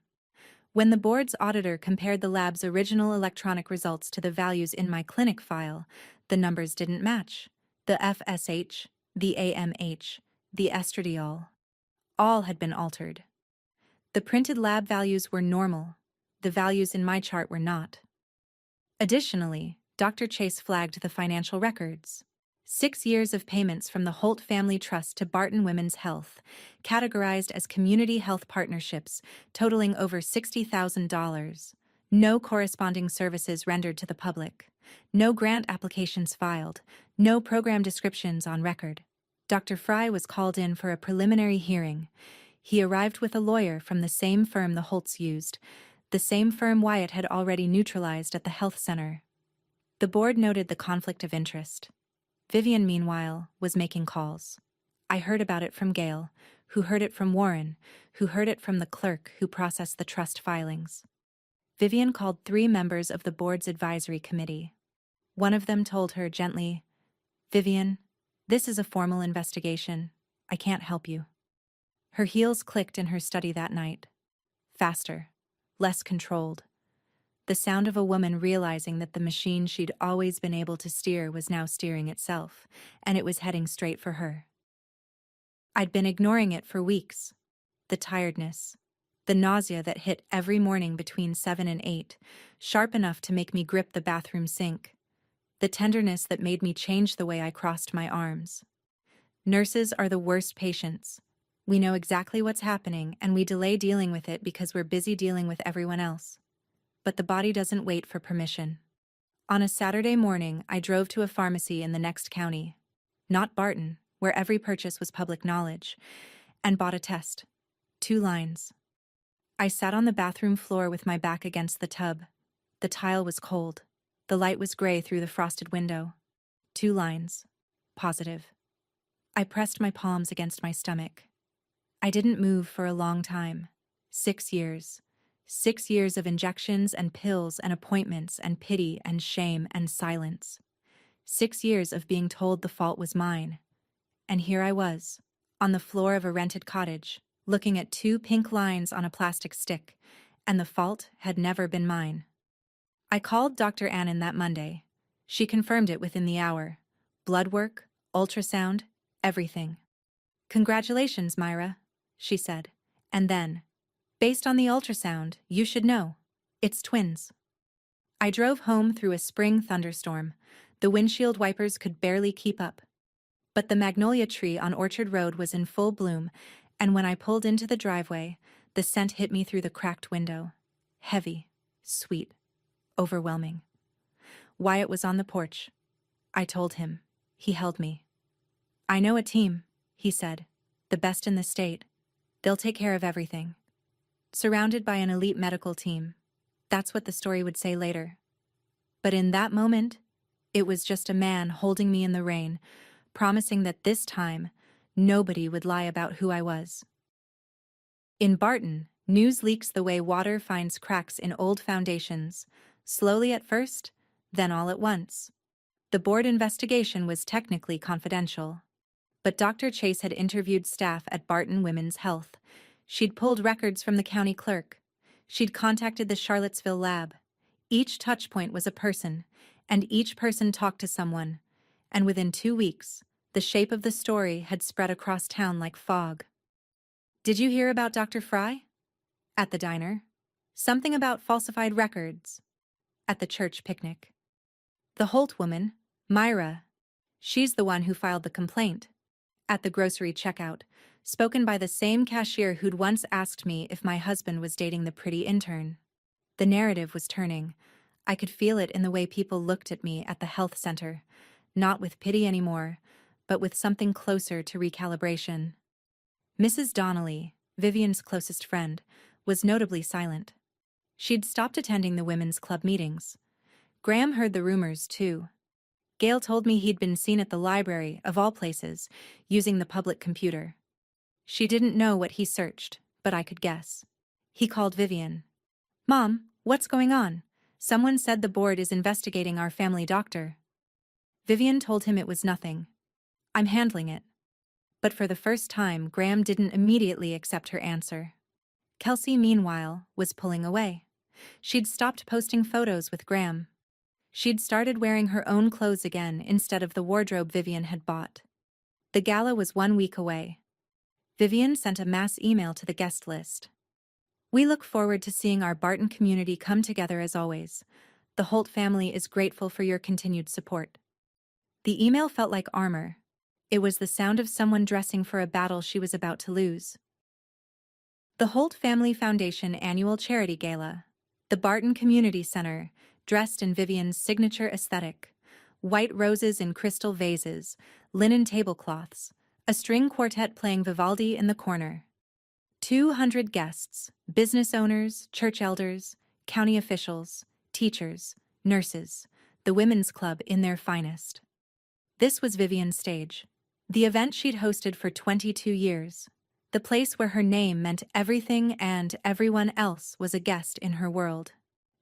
When the board's auditor compared the lab's original electronic results to the values in my clinic file, the numbers didn't match. The FSH, the AMH, the estradiol. All had been altered. The printed lab values were normal. The values in my chart were not. Additionally, Dr. Chase flagged the financial records. 6 years of payments from the Holt Family Trust to Barton Women's Health, categorized as community health partnerships, totaling over $60,000. No corresponding services rendered to the public. No grant applications filed. No program descriptions on record. Dr. Fry was called in for a preliminary hearing. He arrived with a lawyer from the same firm the Holts used, the same firm Wyatt had already neutralized at the health center. The board noted the conflict of interest. Vivian, meanwhile, was making calls. I heard about it from Gail, who heard it from Warren, who heard it from the clerk who processed the trust filings. Vivian called 3 members of the board's advisory committee. One of them told her gently, "Vivian, this is a formal investigation. I can't help you." Her heels clicked in her study that night. Faster, less controlled. The sound of a woman realizing that the machine she'd always been able to steer was now steering itself, and it was heading straight for her. I'd been ignoring it for weeks. The tiredness, the nausea that hit every morning between 7 and 8, sharp enough to make me grip the bathroom sink. The tenderness that made me change the way I crossed my arms. Nurses are the worst patients. We know exactly what's happening and we delay dealing with it because we're busy dealing with everyone else. But the body doesn't wait for permission. On a Saturday morning, I drove to a pharmacy in the next county, not Barton, where every purchase was public knowledge, and bought a test. 2 lines. I sat on the bathroom floor with my back against the tub. The tile was cold. The light was gray through the frosted window. 2 lines. Positive. I pressed my palms against my stomach. I didn't move for a long time. 6 years. 6 years of injections and pills and appointments and pity and shame and silence. 6 years of being told the fault was mine. And here I was, on the floor of a rented cottage, looking at 2 pink lines on a plastic stick, and the fault had never been mine. I called Dr. Annan that Monday. She confirmed it within the hour. Blood work, ultrasound, everything. "Congratulations, Myra," she said. And then, "Based on the ultrasound, you should know. It's twins." I drove home through a spring thunderstorm. The windshield wipers could barely keep up. But the magnolia tree on Orchard Road was in full bloom, and when I pulled into the driveway, the scent hit me through the cracked window. Heavy, sweet, overwhelming. Wyatt was on the porch. I told him. He held me. "I know a team," he said. "The best in the state. They'll take care of everything." Surrounded by an elite medical team. That's what the story would say later. But in that moment, it was just a man holding me in the rain, promising that this time, nobody would lie about who I was. In Barton, news leaks the way water finds cracks in old foundations, slowly at first, then all at once. The board investigation was technically confidential. But Dr. Chase had interviewed staff at Barton Women's Health. She'd pulled records from the county clerk. She'd contacted the Charlottesville lab. Each touchpoint was a person, and each person talked to someone. And within 2 weeks, the shape of the story had spread across town like fog. "Did you hear about Dr. Fry?" At the diner. "Something about falsified records." At the church picnic. "The Holt woman, Myra. She's the one who filed the complaint." At the grocery checkout, spoken by the same cashier who'd once asked me if my husband was dating the pretty intern. The narrative was turning. I could feel it in the way people looked at me at the health center, not with pity anymore, but with something closer to recalibration. Mrs. Donnelly, Vivian's closest friend, was notably silent. She'd stopped attending the women's club meetings. Graham heard the rumors, too. Gail told me he'd been seen at the library, of all places, using the public computer. She didn't know what he searched, but I could guess. He called Vivian. "Mom, what's going on? Someone said the board is investigating our family doctor." Vivian told him it was nothing. "I'm handling it." But for the first time, Graham didn't immediately accept her answer. Kelsey, meanwhile, was pulling away. She'd stopped posting photos with Graham. She'd started wearing her own clothes again instead of the wardrobe Vivian had bought. The gala was 1 week away. Vivian sent a mass email to the guest list. "We look forward to seeing our Barton community come together as always. The Holt family is grateful for your continued support." The email felt like armor. It was the sound of someone dressing for a battle she was about to lose. The Holt Family Foundation Annual Charity Gala. The Barton Community Center, dressed in Vivian's signature aesthetic. White roses in crystal vases, linen tablecloths, a string quartet playing Vivaldi in the corner. 200 guests, business owners, church elders, county officials, teachers, nurses, the women's club in their finest. This was Vivian's stage. The event she'd hosted for 22 years. The place where her name meant everything and everyone else was a guest in her world.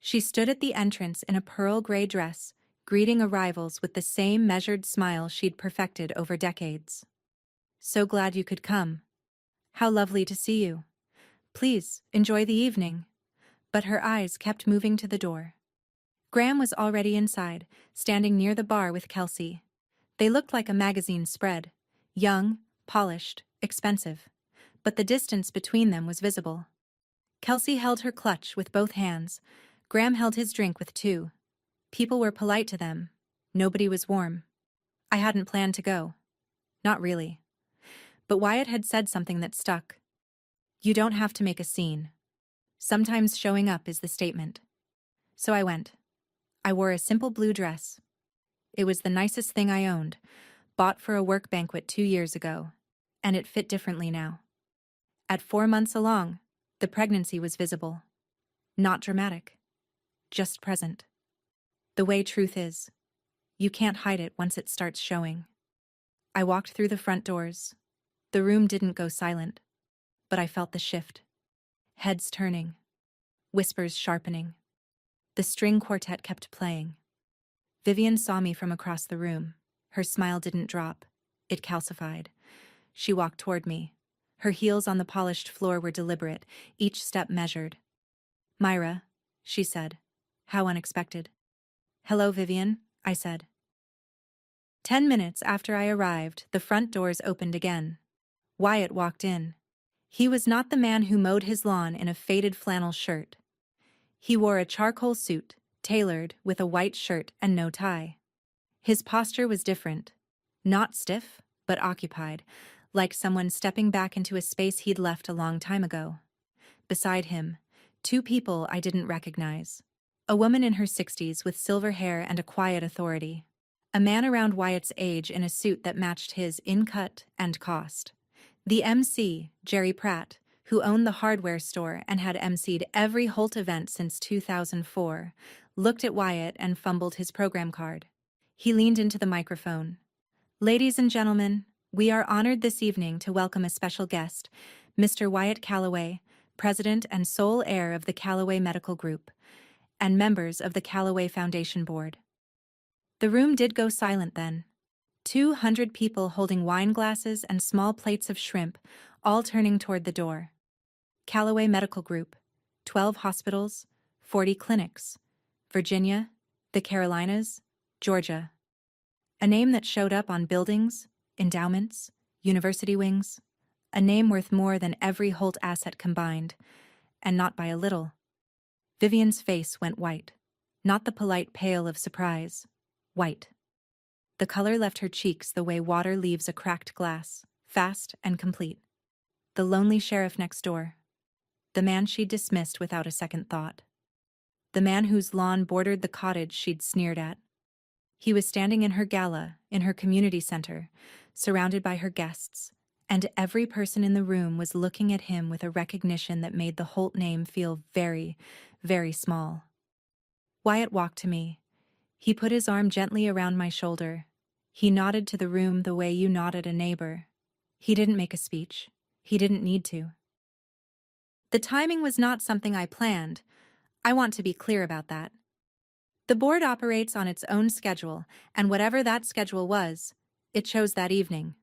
She stood at the entrance in a pearl gray dress, greeting arrivals with the same measured smile she'd perfected over decades. "So glad you could come. How lovely to see you. Please, enjoy the evening." But her eyes kept moving to the door. Graham was already inside, standing near the bar with Kelsey. They looked like a magazine spread. Young, polished, expensive. But the distance between them was visible. Kelsey held her clutch with both hands. Graham held his drink with 2. People were polite to them. Nobody was warm. I hadn't planned to go. Not really. But Wyatt had said something that stuck. You don't have to make a scene. Sometimes showing up is the statement. So I went. I wore a simple blue dress. It was the nicest thing I owned, bought for a work banquet 2 years ago, and it fit differently now. At 4 months along, the pregnancy was visible. Not dramatic. Just present. The way truth is. You can't hide it once it starts showing. I walked through the front doors. The room didn't go silent, but I felt the shift. Heads turning. Whispers sharpening. The string quartet kept playing. Vivian saw me from across the room. Her smile didn't drop. It calcified. She walked toward me. Her heels on the polished floor were deliberate, each step measured. Myra, she said. How unexpected. Hello, Vivian, I said. 10 minutes after I arrived, the front doors opened again. Wyatt walked in. He was not the man who mowed his lawn in a faded flannel shirt. He wore a charcoal suit, tailored with a white shirt and no tie. His posture was different. Not stiff, but occupied, like someone stepping back into a space he'd left a long time ago. Beside him, 2 people I didn't recognize. A woman in her 60s with silver hair and a quiet authority. A man around Wyatt's age in a suit that matched his in cut and cost. The MC, Jerry Pratt, who owned the hardware store and had emceed every Holt event since 2004, looked at Wyatt and fumbled his program card. He leaned into the microphone. Ladies and gentlemen, we are honored this evening to welcome a special guest, Mr. Wyatt Calloway, president and sole heir of the Calloway Medical Group, and members of the Calloway Foundation Board. The room did go silent then. 200 people holding wine glasses and small plates of shrimp, all turning toward the door. Calloway Medical Group, 12 hospitals, 40 clinics. Virginia, the Carolinas, Georgia. A name that showed up on buildings, endowments, university wings. A name worth more than every Holt asset combined, and not by a little. Vivian's face went white. Not the polite pale of surprise. White. The color left her cheeks the way water leaves a cracked glass, fast and complete. The lonely sheriff next door. The man she'd dismissed without a second thought. The man whose lawn bordered the cottage she'd sneered at. He was standing in her gala, in her community center, surrounded by her guests, and every person in the room was looking at him with a recognition that made the Holt name feel very, very small. Wyatt walked to me. He put his arm gently around my shoulder. He nodded to the room the way you nod at a neighbor. He didn't make a speech. He didn't need to. The timing was not something I planned. I want to be clear about that. The board operates on its own schedule, and whatever that schedule was, it chose that evening.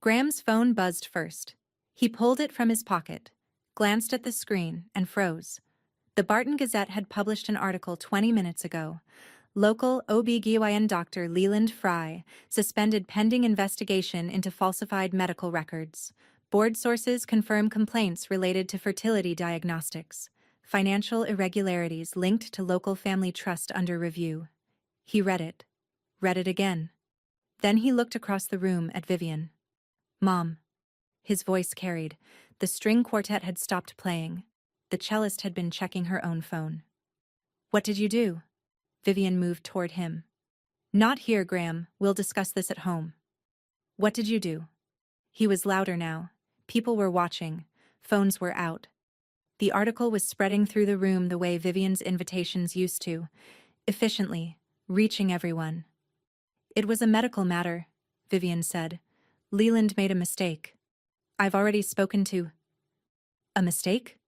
Graham's phone buzzed first. He pulled it from his pocket, glanced at the screen, and froze. The Barton Gazette had published an article 20 minutes ago. Local OB/GYN doctor Leland Fry suspended pending investigation into falsified medical records. Board sources confirm complaints related to fertility diagnostics. Financial irregularities linked to local family trust under review. He read it again. Then he looked across the room at Vivian. Mom. His voice carried. The string quartet had stopped playing. The cellist had been checking her own phone. What did you do? Vivian moved toward him. Not here, Graham. We'll discuss this at home. What did you do? He was louder now. People were watching. Phones were out. The article was spreading through the room the way Vivian's invitations used to, efficiently, reaching everyone. It was a medical matter, Vivian said. Leland made a mistake. I've already spoken to... A mistake?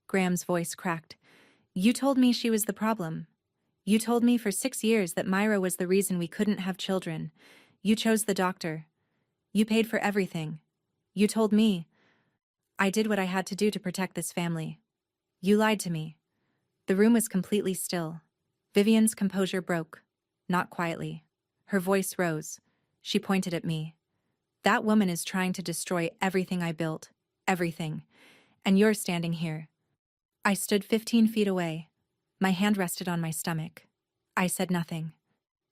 Graham's voice cracked. You told me she was the problem. You told me for 6 years that Myra was the reason we couldn't have children. You chose the doctor. You paid for everything. You told me. I did what I had to do to protect this family. You lied to me. The room was completely still. Vivian's composure broke. Not quietly. Her voice rose. She pointed at me. That woman is trying to destroy everything I built. Everything. And you're standing here. I stood 15 feet away. My hand rested on my stomach. I said nothing.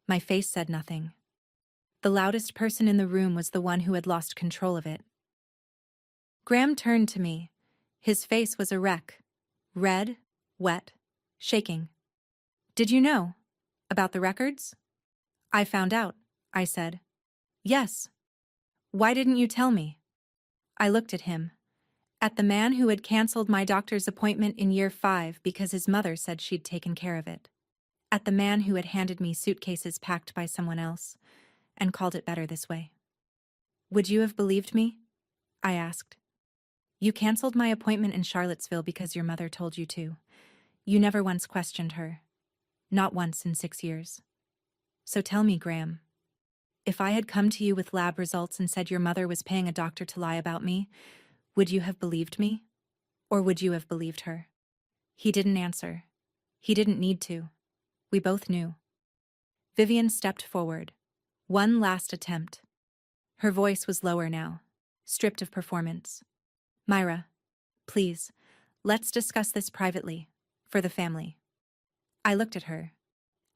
My face said nothing. The loudest person in the room was the one who had lost control of it. Graham turned to me. His face was a wreck. Red, wet, shaking. Did you know? About the records? I found out, I said. Yes. Why didn't you tell me? I looked at him. At the man who had cancelled my doctor's appointment in year 5 because his mother said she'd taken care of it. At the man who had handed me suitcases packed by someone else and called it better this way. Would you have believed me? I asked. You cancelled my appointment in Charlottesville because your mother told you to. You never once questioned her. Not once in 6 years. So tell me, Graham. If I had come to you with lab results and said your mother was paying a doctor to lie about me, would you have believed me? Or would you have believed her? He didn't answer. He didn't need to. We both knew. Vivian stepped forward. One last attempt. Her voice was lower now, stripped of performance. Myra, please, let's discuss this privately, for the family. I looked at her.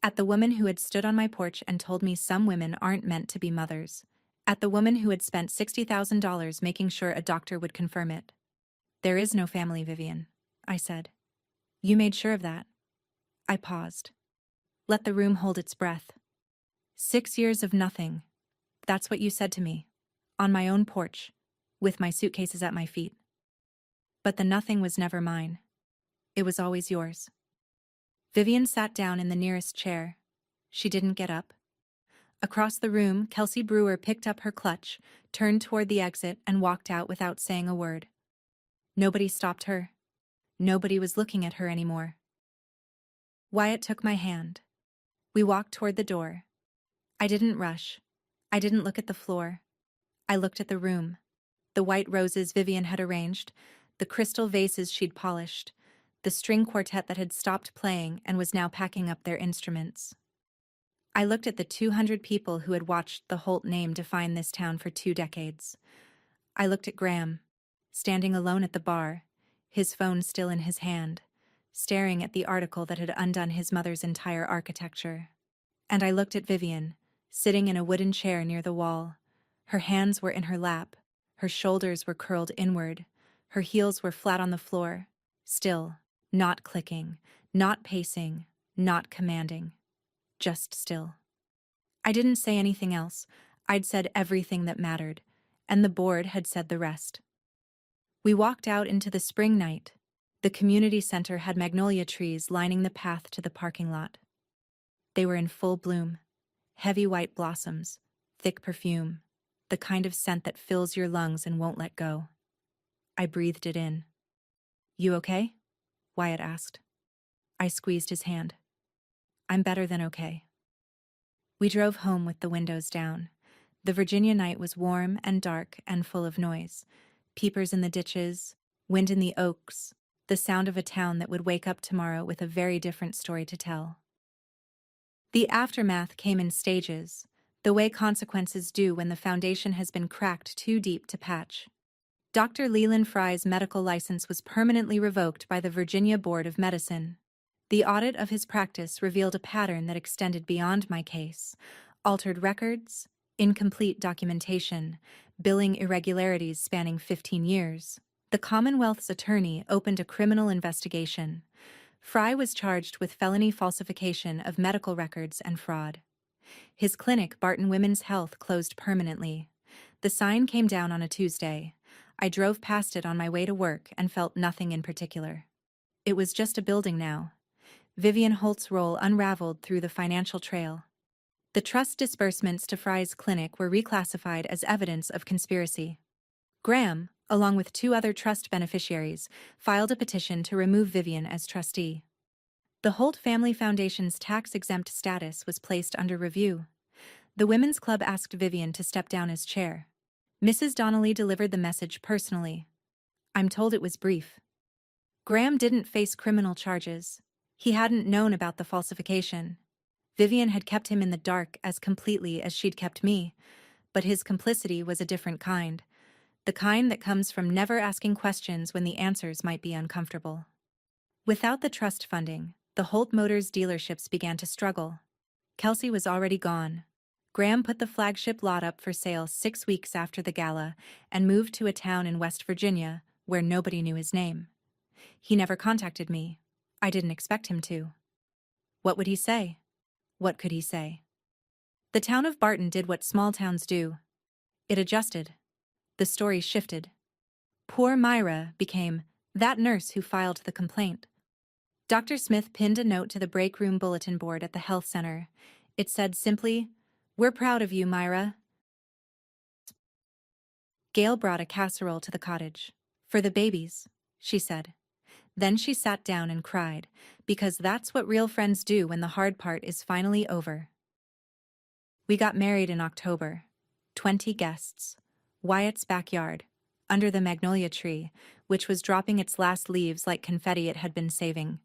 At the woman who had stood on my porch and told me some women aren't meant to be mothers. At the woman who had spent $60,000 making sure a doctor would confirm it. There is no family, Vivian, I said. You made sure of that. I paused. Let the room hold its breath. 6 years of nothing. That's what you said to me. On my own porch, with my suitcases at my feet. But the nothing was never mine. It was always yours. Vivian sat down in the nearest chair. She didn't get up. Across the room, Kelsey Brewer picked up her clutch, turned toward the exit, and walked out without saying a word. Nobody stopped her. Nobody was looking at her anymore. Wyatt took my hand. We walked toward the door. I didn't rush. I didn't look at the floor. I looked at the room. The white roses Vivian had arranged, the crystal vases she'd polished, the string quartet that had stopped playing and was now packing up their instruments. I looked at the 200 people who had watched the Holt name define this town for 2 decades. I looked at Graham, standing alone at the bar, his phone still in his hand, staring at the article that had undone his mother's entire architecture. And I looked at Vivian, sitting in a wooden chair near the wall. Her hands were in her lap, her shoulders were curled inward, her heels were flat on the floor, still, not clicking, not pacing, not commanding. Just still. I didn't say anything else. I'd said everything that mattered, and the board had said the rest. We walked out into the spring night. The community center had magnolia trees lining the path to the parking lot. They were in full bloom. Heavy white blossoms, thick perfume, the kind of scent that fills your lungs and won't let go. I breathed it in. You okay? Wyatt asked. I squeezed his hand. I'm better than okay. We drove home with the windows down. The Virginia night was warm and dark and full of noise. Peepers in the ditches, wind in the oaks, the sound of a town that would wake up tomorrow with a very different story to tell. The aftermath came in stages, the way consequences do when the foundation has been cracked too deep to patch. Dr. Leland Fry's medical license was permanently revoked by the Virginia Board of Medicine. The audit of his practice revealed a pattern that extended beyond my case: altered records, incomplete documentation, billing irregularities spanning 15 years. The Commonwealth's attorney opened a criminal investigation. Fry was charged with felony falsification of medical records and fraud. His clinic, Barton Women's Health, closed permanently. The sign came down on a Tuesday. I drove past it on my way to work and felt nothing in particular. It was just a building now. Vivian Holt's role unraveled through the financial trail. The trust disbursements to Fry's clinic were reclassified as evidence of conspiracy. Graham, along with 2 other trust beneficiaries, filed a petition to remove Vivian as trustee. The Holt Family Foundation's tax-exempt status was placed under review. The Women's Club asked Vivian to step down as chair. Mrs. Donnelly delivered the message personally. I'm told it was brief. Graham didn't face criminal charges. He hadn't known about the falsification. Vivian had kept him in the dark as completely as she'd kept me, but his complicity was a different kind. The kind that comes from never asking questions when the answers might be uncomfortable. Without the trust funding, the Holt Motors dealerships began to struggle. Kelsey was already gone. Graham put the flagship lot up for sale 6 weeks after the gala and moved to a town in West Virginia where nobody knew his name. He never contacted me. I didn't expect him to. What would he say? What could he say? The town of Barton did what small towns do. It adjusted. The story shifted. Poor Myra became that nurse who filed the complaint. Dr. Smith pinned a note to the break room bulletin board at the health center. It said simply, "We're proud of you, Myra." Gail brought a casserole to the cottage. "For the babies," she said. Then she sat down and cried, because that's what real friends do when the hard part is finally over. We got married in October. 20 guests. Wyatt's backyard, under the magnolia tree, which was dropping its last leaves like confetti it had been saving.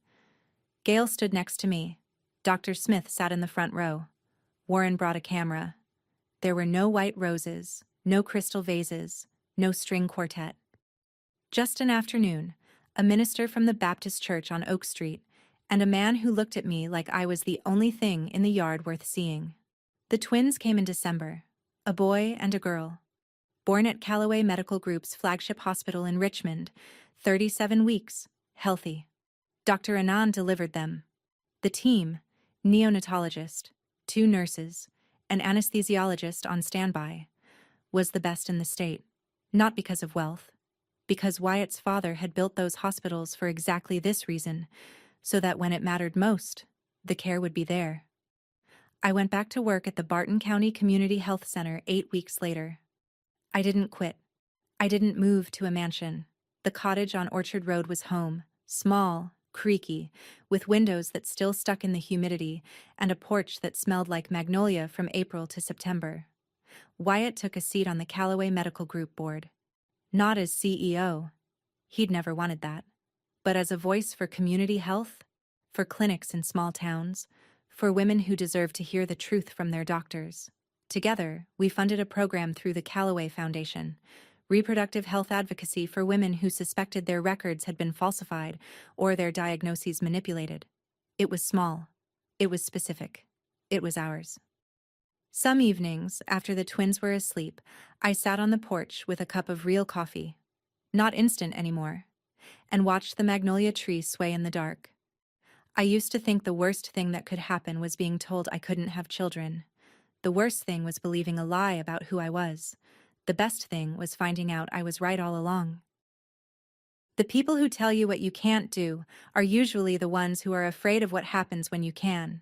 Gail stood next to me. Dr. Smith sat in the front row. Warren brought a camera. There were no white roses, no crystal vases, no string quartet. Just an afternoon, a minister from the Baptist church on Oak Street, and a man who looked at me like I was the only thing in the yard worth seeing. The twins came in December, a boy and a girl. Born at Callaway Medical Group's flagship hospital in Richmond, 37 weeks, healthy. Dr. Anand delivered them. The team, neonatologist, 2 nurses, an anesthesiologist on standby, was the best in the state, not because of wealth, because Wyatt's father had built those hospitals for exactly this reason, so that when it mattered most, the care would be there. I went back to work at the Barton County Community Health Center 8 weeks later. I didn't quit. I didn't move to a mansion. The cottage on Orchard Road was home, small, creaky, with windows that still stuck in the humidity and a porch that smelled like magnolia from April to September. Wyatt took a seat on the Callaway Medical Group board. Not as CEO. He'd never wanted that. But as a voice for community health, for clinics in small towns, for women who deserve to hear the truth from their doctors. Together, we funded a program through the Callaway Foundation, reproductive health advocacy for women who suspected their records had been falsified or their diagnoses manipulated. It was small. It was specific. It was ours. Some evenings, after the twins were asleep, I sat on the porch with a cup of real coffee, not instant anymore, and watched the magnolia tree sway in the dark. I used to think the worst thing that could happen was being told I couldn't have children. The worst thing was believing a lie about who I was. The best thing was finding out I was right all along. The people who tell you what you can't do are usually the ones who are afraid of what happens when you can.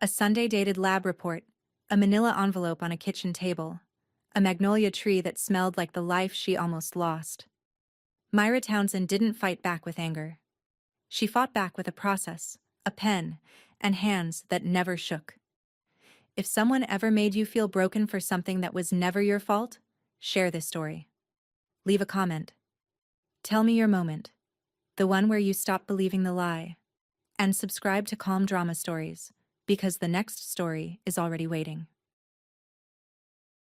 A Sunday-dated lab report, a manila envelope on a kitchen table, a magnolia tree that smelled like the life she almost lost. Myra Townsend didn't fight back with anger. She fought back with a process, a pen, and hands that never shook. If someone ever made you feel broken for something that was never your fault, share this story. Leave a comment. Tell me your moment, the one where you stopped believing the lie. And subscribe to Calm Drama Stories, because the next story is already waiting.